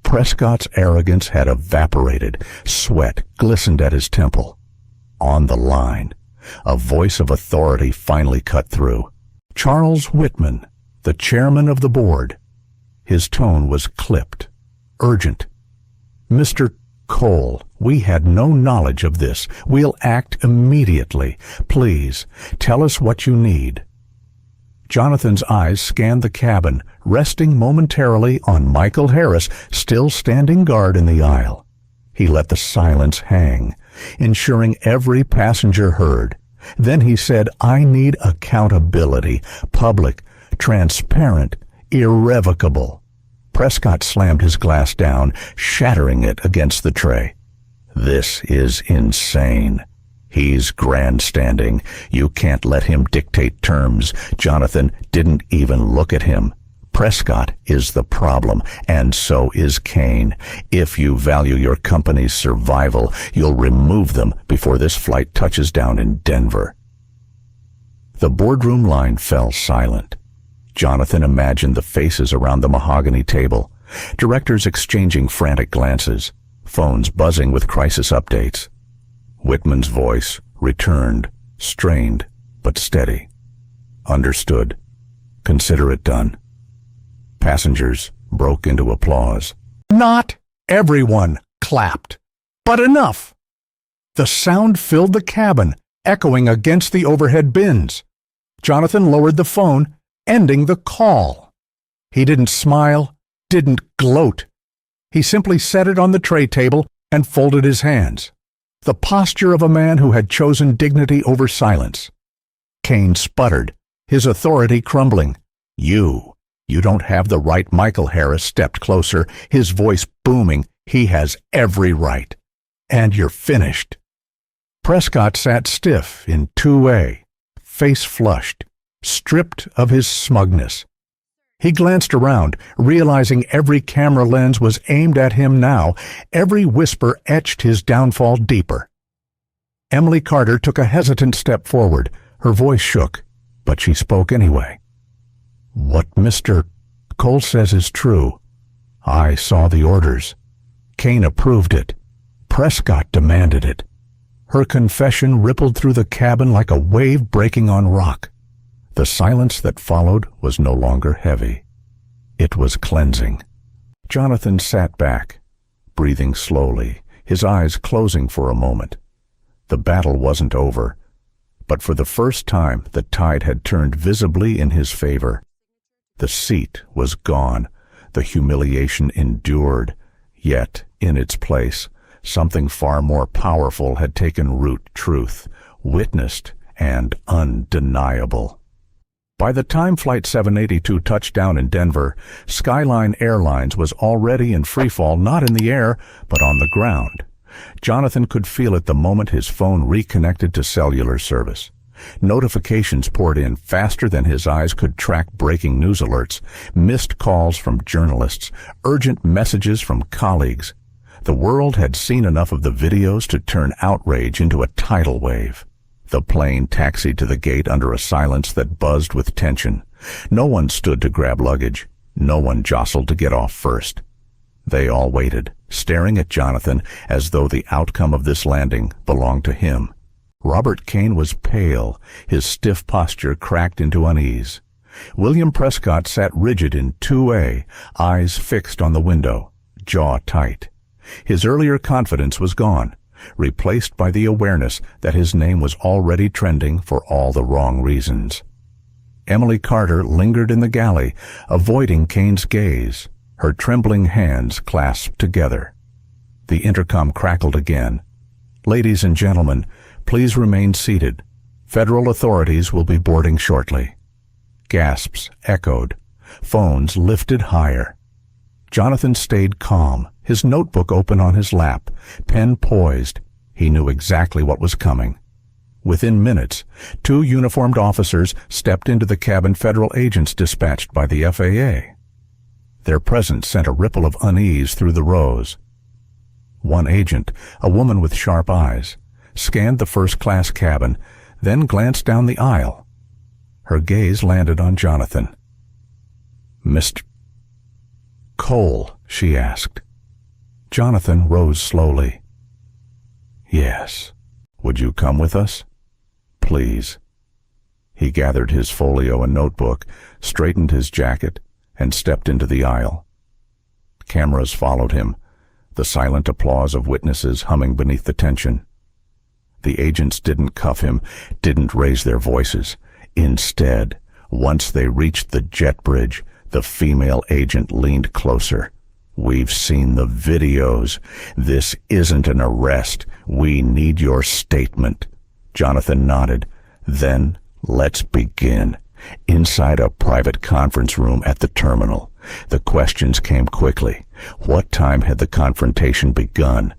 Prescott's arrogance had evaporated. Sweat glistened at his temple. On the line, a voice of authority finally cut through. Charles Whitman, the chairman of the board. His tone was clipped, urgent. "Mr. Cole, we had no knowledge of this. We'll act immediately. Please, tell us what you need." Jonathan's eyes scanned the cabin, resting momentarily on Michael Harris, still standing guard in the aisle. He let the silence hang, ensuring every passenger heard. Then he said, "I need accountability, public, transparent, irrevocable." Prescott slammed his glass down, shattering it against the tray. "This is insane. He's grandstanding. You can't let him dictate terms. Jonathan didn't even look at him. Prescott is the problem, and so is Kane. If you value your company's survival, you'll remove them before this flight touches down in Denver." The boardroom line fell silent. Jonathan imagined the faces around the mahogany table, directors exchanging frantic glances, phones buzzing with crisis updates. Whitman's voice returned, strained but steady. "Understood. Consider it done." Passengers broke into applause. Not everyone clapped, but enough. The sound filled the cabin, echoing against the overhead bins. Jonathan lowered the phone, ending the call. He didn't smile, didn't gloat. He simply set it on the tray table and folded his hands. The posture of a man who had chosen dignity over silence. Kane sputtered, his authority crumbling. You don't have the right." Michael Harris stepped closer, his voice booming. "He has every right. And you're finished." Prescott sat stiff in 2A, face flushed, stripped of his smugness. He glanced around, realizing every camera lens was aimed at him now. Every whisper etched his downfall deeper. Emily Carter took a hesitant step forward. Her voice shook, but she spoke anyway. "What Mr. Cole says is true. I saw the orders. Kane approved it. Prescott demanded it." Her confession rippled through the cabin like a wave breaking on rock. The silence that followed was no longer heavy. It was cleansing. Jonathan sat back, breathing slowly, his eyes closing for a moment. The battle wasn't over, But for the first time, the tide had turned visibly in his favor. The seat was gone, the humiliation endured, yet, in its place, something far more powerful had taken root: truth, witnessed and undeniable. By the time Flight 782 touched down in Denver, Skyline Airlines was already in freefall, not in the air, but on the ground. Jonathan could feel it the moment his phone reconnected to cellular service. Notifications poured in faster than his eyes could track breaking news alerts, missed calls from journalists, urgent messages from colleagues. The world had seen enough of the videos to turn outrage into a tidal wave. The plane taxied to the gate under a silence that buzzed with tension. No one stood to grab luggage. No one jostled to get off first. They all waited, staring at Jonathan as though the outcome of this landing belonged to him. Robert Kane was pale, his stiff posture cracked into unease. William Prescott sat rigid in 2A, eyes fixed on the window, jaw tight. His earlier confidence was gone, replaced by the awareness that his name was already trending for all the wrong reasons. Emily Carter lingered in the galley, avoiding Kane's gaze, her trembling hands clasped together. The intercom crackled again. "Ladies and gentlemen, please remain seated. Federal authorities will be boarding shortly." Gasps echoed. Phones lifted higher. Jonathan stayed calm, his notebook open on his lap, pen poised. He knew exactly what was coming. Within minutes, 2 uniformed officers stepped into the cabin, federal agents dispatched by the FAA. Their presence sent a ripple of unease through the rows. One agent, a woman with sharp eyes, scanned the first-class cabin, then glanced down the aisle. Her gaze landed on Jonathan. "Mr. Cole?" she asked. Jonathan rose slowly. "Yes. Would you come with us? Please." He gathered his folio and notebook, straightened his jacket, and stepped into the aisle. Cameras followed him, the silent applause of witnesses humming beneath the tension. The agents didn't cuff him, didn't raise their voices. Instead, once they reached the jet bridge, the female agent leaned closer. "We've seen the videos. This isn't an arrest. We need your statement." Jonathan nodded. "Then let's begin." Inside a private conference room at the terminal, the questions came quickly. What time had the confrontation begun?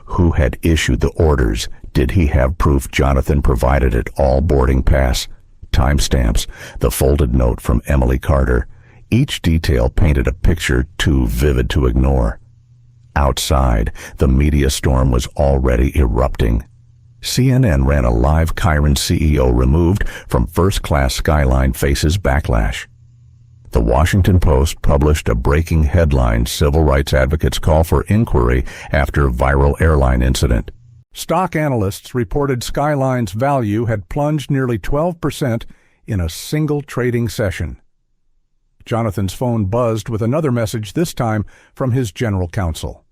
Who had issued the orders? Did he have proof Jonathan provided at all boarding pass? Timestamps, the folded note from Emily Carter. Each detail painted a picture too vivid to ignore. Outside, the media storm was already erupting. CNN ran a live Chiron CEO removed from first-class Skyline faces backlash. The Washington Post published a breaking headline: "Civil rights advocates call for inquiry after viral airline incident." Stock analysts reported Skyline's value had plunged nearly 12% in a single trading session. Jonathan's phone buzzed with another message, this time from his general counsel.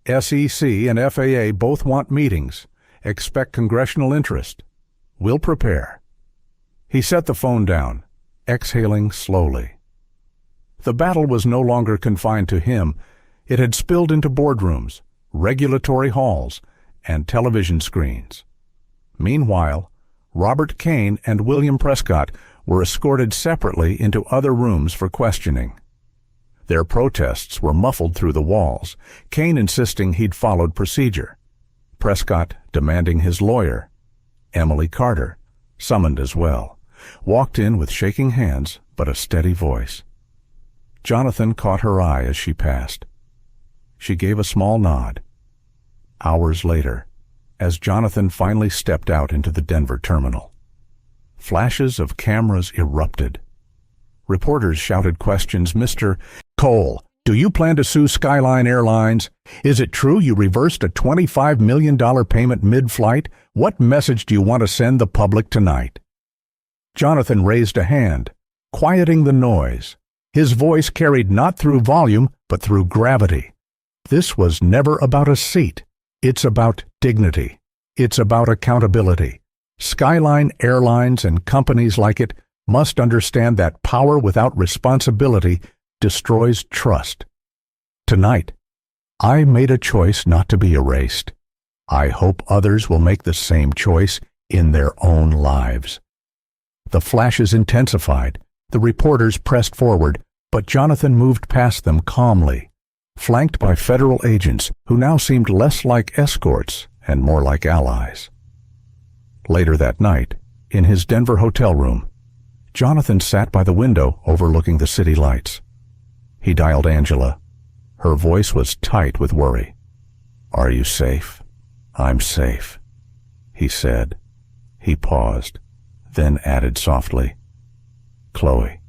"SEC and FAA both want meetings. Expect congressional interest. We'll prepare." He set the phone down, exhaling slowly. The battle was no longer confined to him. It had spilled into boardrooms, regulatory halls, and television screens. Meanwhile, Robert Kane and William Prescott were escorted separately into other rooms for questioning. Their protests were muffled through the walls, Kane insisting he'd followed procedure, Prescott demanding his lawyer. Emily Carter, summoned as well, walked in with shaking hands but a steady voice. Jonathan caught her eye as she passed. She gave a small nod. Hours later, as Jonathan finally stepped out into the Denver terminal, flashes of cameras erupted. Reporters shouted questions. "Mr. Cole, do you plan to sue Skyline Airlines? Is it true you reversed a $25 million payment mid-flight? What message do you want to send the public tonight?" Jonathan raised a hand, quieting the noise. His voice carried not through volume, but through gravity. This was never about a seat. It's about dignity. It's about accountability. Skyline Airlines and companies like it must understand that power without responsibility destroys trust. Tonight, I made a choice not to be erased. I hope others will make the same choice in their own lives. The flashes intensified. The reporters pressed forward, but Jonathan moved past them calmly, flanked by federal agents who now seemed less like escorts and more like allies. Later that night, in his Denver hotel room, Jonathan sat by the window overlooking the city lights. He dialed Angela. Her voice was tight with worry. "Are you safe?" "I'm safe," he said. He paused, then added softly, "Chloe,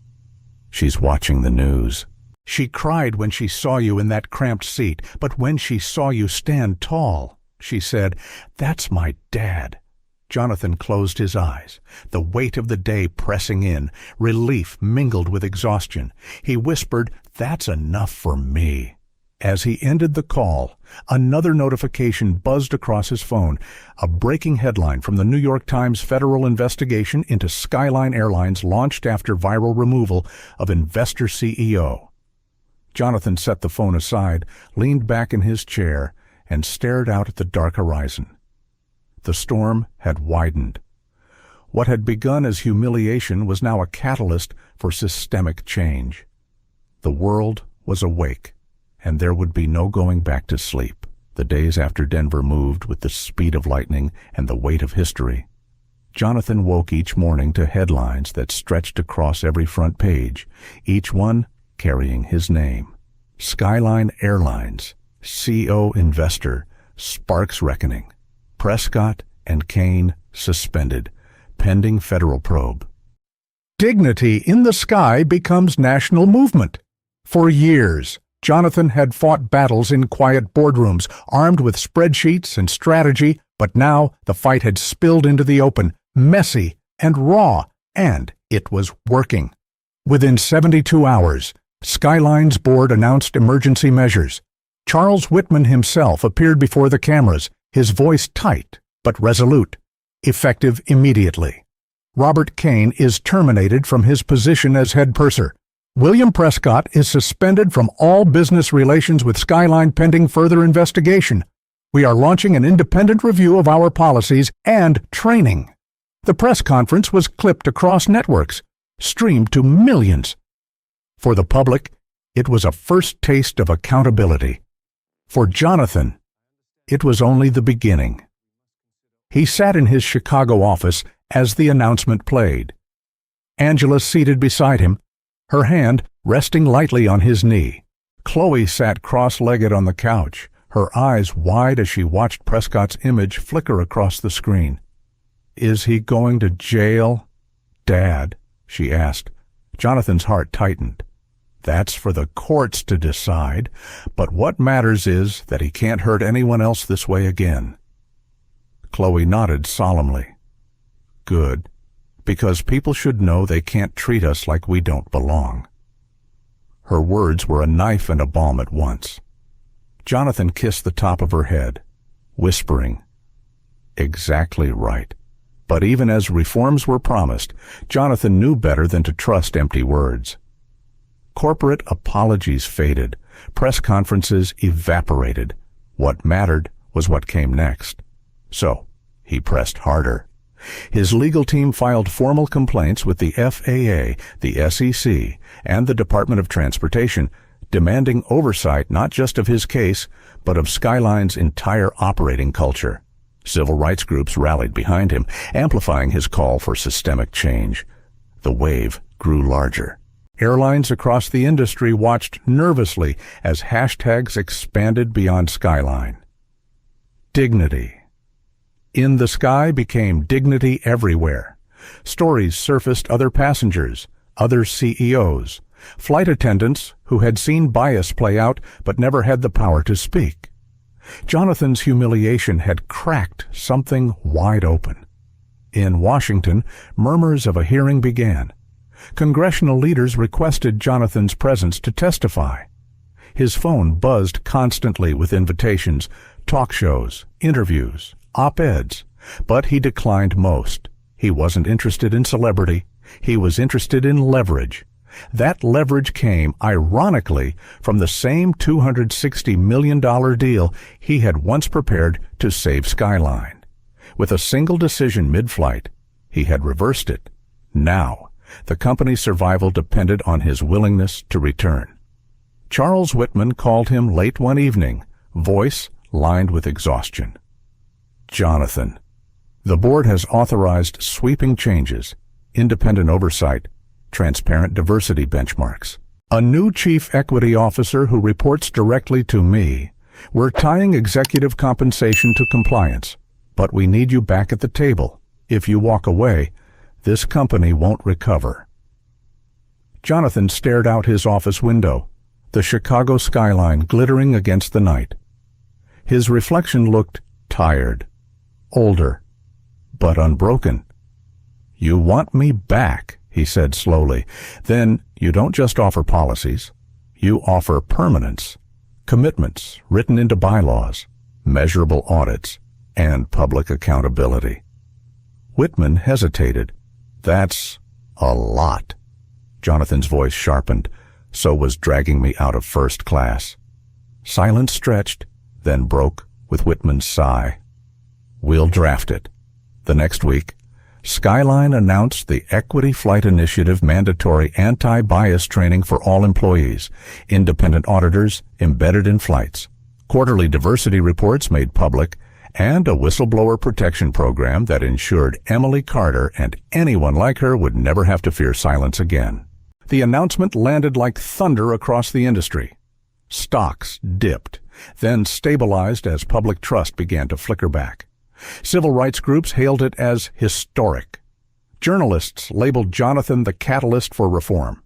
she's watching the news. She cried when she saw you in that cramped seat, but when she saw you stand tall, she said, 'That's my dad.'" Jonathan closed his eyes, the weight of the day pressing in, relief mingled with exhaustion. He whispered, "That's enough for me." As he ended the call, another notification buzzed across his phone, a breaking headline from the New York Times federal investigation into Skyline Airlines launched after viral removal of investor CEO. Jonathan set the phone aside, leaned back in his chair, and stared out at the dark horizon. The storm had widened. What had begun as humiliation was now a catalyst for systemic change. The world was awake, and there would be no going back to sleep. The days after Denver moved with the speed of lightning and the weight of history. Jonathan woke each morning to headlines that stretched across every front page, each one carrying his name. Skyline Airlines, CO investor, sparks reckoning. Prescott and Kane suspended, pending federal probe. Dignity in the sky becomes national movement. For years, Jonathan had fought battles in quiet boardrooms, armed with spreadsheets and strategy, but now the fight had spilled into the open, messy and raw, and it was working. Within 72 hours, Skyline's board announced emergency measures. Charles Whitman himself appeared before the cameras, his voice tight but resolute, effective immediately. Robert Kane is terminated from his position as head purser. William Prescott is suspended from all business relations with Skyline pending further investigation. We are launching an independent review of our policies and training. The press conference was clipped across networks, streamed to millions. For the public, it was a first taste of accountability. For Jonathan, it was only the beginning. He sat in his Chicago office as the announcement played. Angela seated beside him, her hand resting lightly on his knee. Chloe sat cross-legged on the couch, her eyes wide as she watched Prescott's image flicker across the screen. "Is he going to jail, Dad?" she asked. Jonathan's heart tightened. That's for the courts to decide, but what matters is that he can't hurt anyone else this way again. Chloe nodded solemnly. "Good, because people should know they can't treat us like we don't belong." Her words were a knife and a balm at once. Jonathan kissed the top of her head, whispering, "Exactly right." But even as reforms were promised, Jonathan knew better than to trust empty words. Corporate apologies faded, press conferences evaporated. What mattered was what came next. So, he pressed harder. His legal team filed formal complaints with the FAA, the SEC, and the Department of Transportation, demanding oversight not just of his case, but of Skyline's entire operating culture. Civil rights groups rallied behind him, amplifying his call for systemic change. The wave grew larger. Airlines across the industry watched nervously as hashtags expanded beyond Skyline. Dignity in the sky became dignity everywhere. Stories surfaced other passengers, other CEOs, flight attendants who had seen bias play out but never had the power to speak. Jonathan's humiliation had cracked something wide open. In Washington, murmurs of a hearing began. Congressional leaders requested Jonathan's presence to testify. His phone buzzed constantly with invitations, talk shows, interviews, op-eds. But he declined most. He wasn't interested in celebrity. He was interested in leverage. That leverage came, ironically, from the same $260 million deal he had once prepared to save Skyline. With a single decision mid-flight, he had reversed it. Now, the company's survival depended on his willingness to return. Charles Whitman called him late one evening, voice lined with exhaustion. "Jonathan, the board has authorized sweeping changes, independent oversight, transparent diversity benchmarks. A new chief equity officer who reports directly to me. We're tying executive compensation to compliance, but we need you back at the table. If you walk away, this company won't recover." Jonathan stared out his office window, the Chicago skyline glittering against the night. His reflection looked tired, older, but unbroken. "You want me back," he said slowly. "Then you don't just offer policies. You offer permanence, commitments written into bylaws, measurable audits, and public accountability." Whitman hesitated. "That's a lot." Jonathan's voice sharpened. "So was dragging me out of first class." Silence stretched, then broke with Whitman's sigh. "We'll draft it." The next week, Skyline announced the Equity Flight Initiative mandatory anti-bias training for all employees, independent auditors embedded in flights, quarterly diversity reports made public, and a whistleblower protection program that ensured Emily Carter and anyone like her would never have to fear silence again. The announcement landed like thunder across the industry. Stocks dipped, then stabilized as public trust began to flicker back. Civil rights groups hailed it as historic. Journalists labeled Jonathan the catalyst for reform.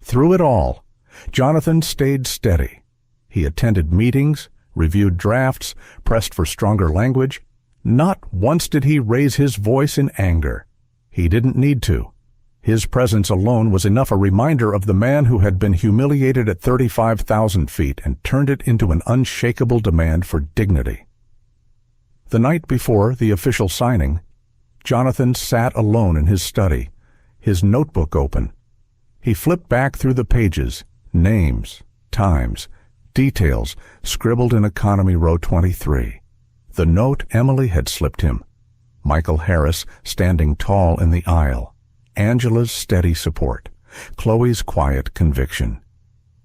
Through it all, Jonathan stayed steady. He attended meetings, reviewed drafts, pressed for stronger language. Not once did he raise his voice in anger. He didn't need to. His presence alone was enough a reminder of the man who had been humiliated at 35,000 feet and turned it into an unshakable demand for dignity. The night before the official signing, Jonathan sat alone in his study, his notebook open. He flipped back through the pages, names, times, details scribbled in Economy Row 23. The note Emily had slipped him. Michael Harris standing tall in the aisle. Angela's steady support. Chloe's quiet conviction.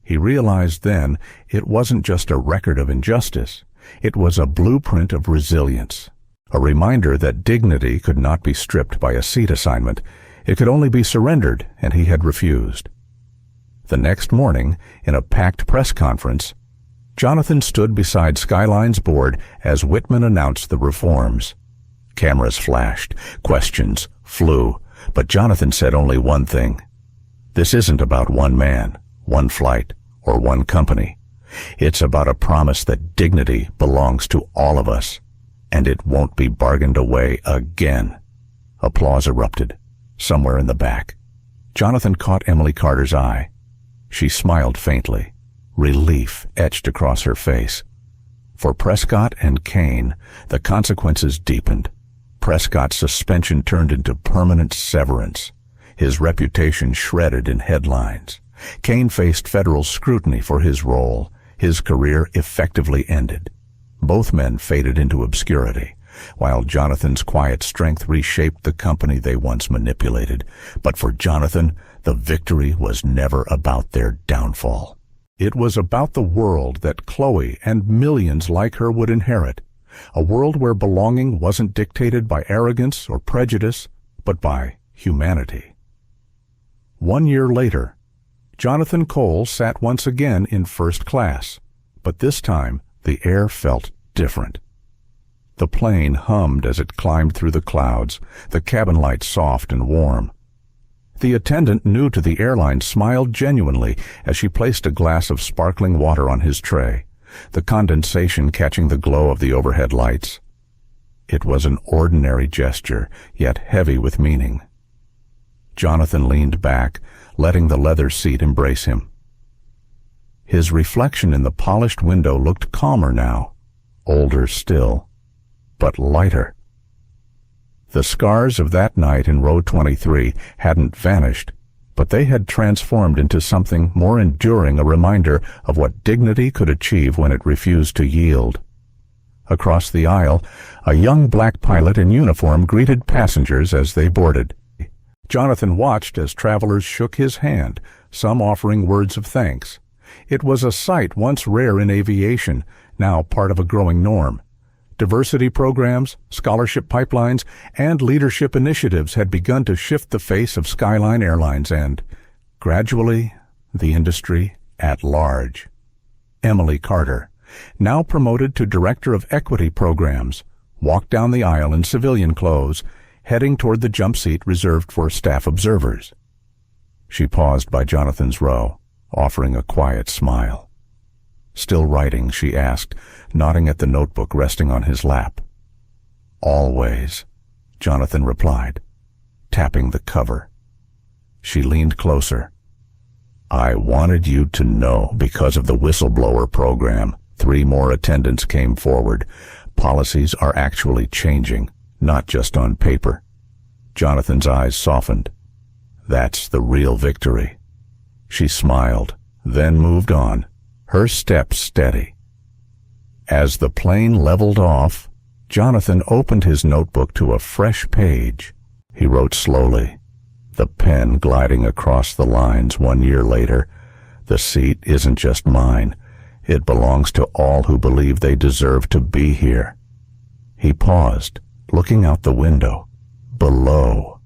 He realized then it wasn't just a record of injustice. It was a blueprint of resilience. A reminder that dignity could not be stripped by a seat assignment. It could only be surrendered, and he had refused. The next morning, in a packed press conference, Jonathan stood beside Skyline's board as Whitman announced the reforms. Cameras flashed, questions flew, but Jonathan said only one thing. This isn't about one man, one flight, or one company. It's about a promise that dignity belongs to all of us, and it won't be bargained away again. Applause erupted, somewhere in the back. Jonathan caught Emily Carter's eye. She smiled faintly. Relief etched across her face. For Prescott and Kane, the consequences deepened. Prescott's suspension turned into permanent severance. His reputation shredded in headlines. Kane faced federal scrutiny for his role. His career effectively ended. Both men faded into obscurity, while Jonathan's quiet strength reshaped the company they once manipulated. But for Jonathan, the victory was never about their downfall. It was about the world that Chloe and millions like her would inherit, a world where belonging wasn't dictated by arrogance or prejudice, but by humanity. 1 year later, Jonathan Cole sat once again in first class, but this time the air felt different. The plane hummed as it climbed through the clouds, the cabin light soft and warm. The attendant new to the airline smiled genuinely as she placed a glass of sparkling water on his tray, the condensation catching the glow of the overhead lights. It was an ordinary gesture, yet heavy with meaning. Jonathan leaned back, letting the leather seat embrace him. His reflection in the polished window looked calmer now, older still, but lighter. The scars of that night in row 23 hadn't vanished, but they had transformed into something more enduring, a reminder of what dignity could achieve when it refused to yield. Across the aisle, a young black pilot in uniform greeted passengers as they boarded. Jonathan watched as travelers shook his hand, some offering words of thanks. It was a sight once rare in aviation, now part of a growing norm. Diversity programs, scholarship pipelines, and leadership initiatives had begun to shift the face of Skyline Airlines and, gradually, the industry at large. Emily Carter, now promoted to Director of Equity Programs, walked down the aisle in civilian clothes, heading toward the jump seat reserved for staff observers. She paused by Jonathan's row, offering a quiet smile. Still writing, she asked, nodding at the notebook resting on his lap. "Always," Jonathan replied, tapping the cover. She leaned closer. "I wanted you to know because of the whistleblower program. 3 more attendants came forward. Policies are actually changing, not just on paper." Jonathan's eyes softened. "That's the real victory." She smiled, then moved on, her steps steady. As the plane leveled off, Jonathan opened his notebook to a fresh page. He wrote slowly, the pen gliding across the lines 1 year later. "The seat isn't just mine. It belongs to all who believe they deserve to be here." He paused, looking out the window. Below,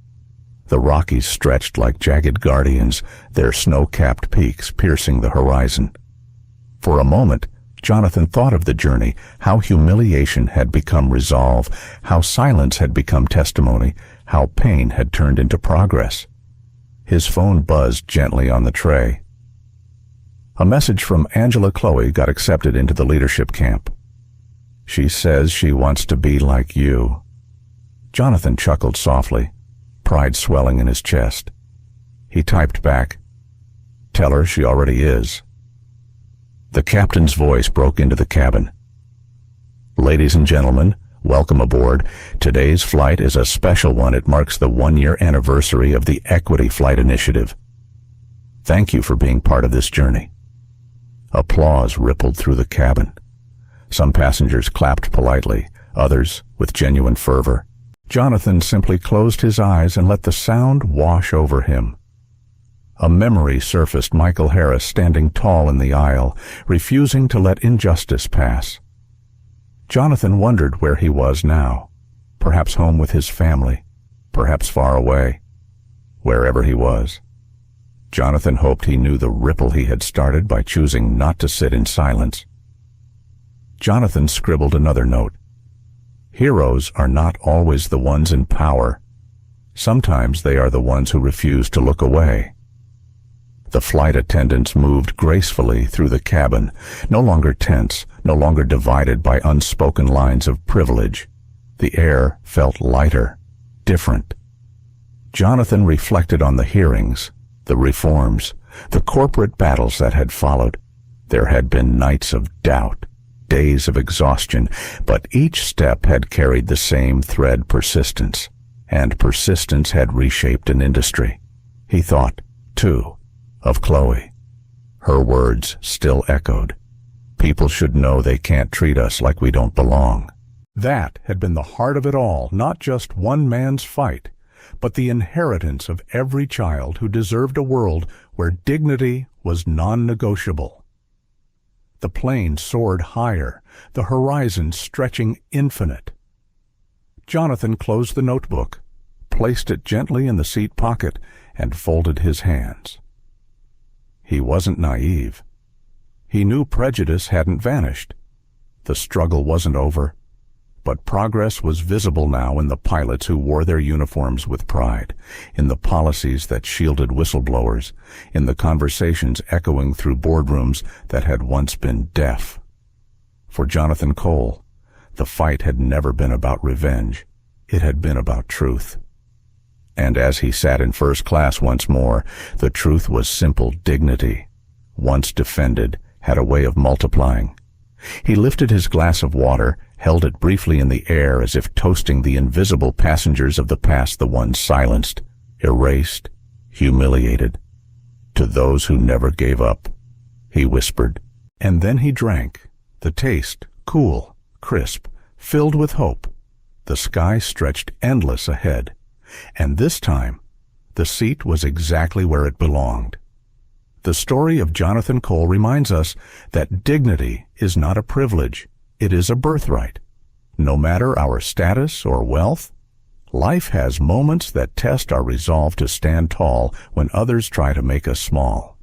the Rockies stretched like jagged guardians, their snow-capped peaks piercing the horizon. For a moment, Jonathan thought of the journey, how humiliation had become resolve, how silence had become testimony, how pain had turned into progress. His phone buzzed gently on the tray. A message from Angela Chloe got accepted into the leadership camp. "She says she wants to be like you." Jonathan chuckled softly, pride swelling in his chest. He typed back, "Tell her she already is." The captain's voice broke into the cabin. "Ladies and gentlemen, welcome aboard. Today's flight is a special one. It marks the 1-year anniversary of the Equity Flight Initiative. Thank you for being part of this journey." Applause rippled through the cabin. Some passengers clapped politely, others with genuine fervor. Jonathan simply closed his eyes and let the sound wash over him. A memory surfaced, Michael Harris standing tall in the aisle, refusing to let injustice pass. Jonathan wondered where he was now, perhaps home with his family, perhaps far away. Wherever he was, Jonathan hoped he knew the ripple he had started by choosing not to sit in silence. Jonathan scribbled another note. Heroes are not always the ones in power. Sometimes they are the ones who refuse to look away. The flight attendants moved gracefully through the cabin, no longer tense, no longer divided by unspoken lines of privilege. The air felt lighter, different. Jonathan reflected on the hearings, the reforms, the corporate battles that had followed. There had been nights of doubt, days of exhaustion, but each step had carried the same thread: persistence, and persistence had reshaped an industry. He thought, too, of Chloe. Her words still echoed. "People should know they can't treat us like we don't belong." That had been the heart of it all, not just one man's fight, but the inheritance of every child who deserved a world where dignity was non-negotiable. The plane soared higher, the horizon stretching infinite. Jonathan closed the notebook, placed it gently in the seat pocket, and folded his hands. He wasn't naive. He knew prejudice hadn't vanished. The struggle wasn't over, but progress was visible now in the pilots who wore their uniforms with pride, in the policies that shielded whistleblowers, in the conversations echoing through boardrooms that had once been deaf. For Jonathan Cole, the fight had never been about revenge. It had been about truth. And as he sat in first class once more, the truth was simple: dignity, once defended, had a way of multiplying. He lifted his glass of water, held it briefly in the air as if toasting the invisible passengers of the past, the ones silenced, erased, humiliated. To those who never gave up, he whispered. And then he drank, the taste cool, crisp, filled with hope. The sky stretched endless ahead, and this time, the seat was exactly where it belonged. The story of Jonathan Cole reminds us that dignity is not a privilege, it is a birthright. No matter our status or wealth, life has moments that test our resolve to stand tall when others try to make us small.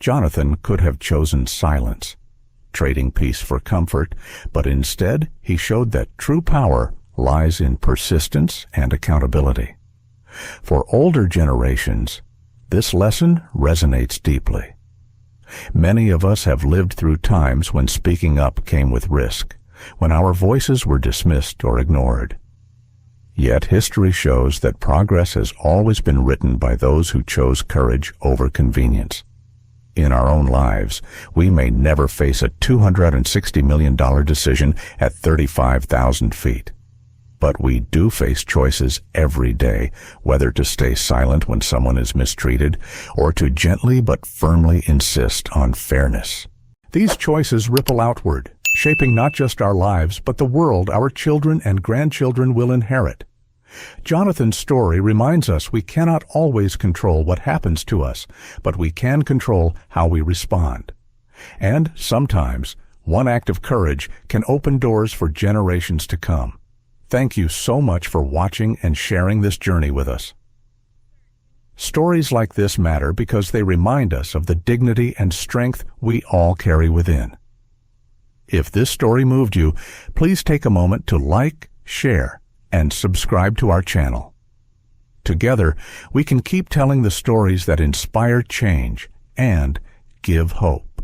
Jonathan could have chosen silence, trading peace for comfort, but instead he showed that true power lies in persistence and accountability. For older generations, this lesson resonates deeply. Many of us have lived through times when speaking up came with risk, when our voices were dismissed or ignored. Yet history shows that progress has always been written by those who chose courage over convenience. In our own lives, we may never face a $260 million decision at 35,000 feet. But we do face choices every day, whether to stay silent when someone is mistreated or to gently but firmly insist on fairness. These choices ripple outward, shaping not just our lives, but the world our children and grandchildren will inherit. Jonathan's story reminds us we cannot always control what happens to us, but we can control how we respond. And sometimes, one act of courage can open doors for generations to come. Thank you so much for watching and sharing this journey with us. Stories like this matter because they remind us of the dignity and strength we all carry within. If this story moved you, please take a moment to like, share, and subscribe to our channel. Together, we can keep telling the stories that inspire change and give hope.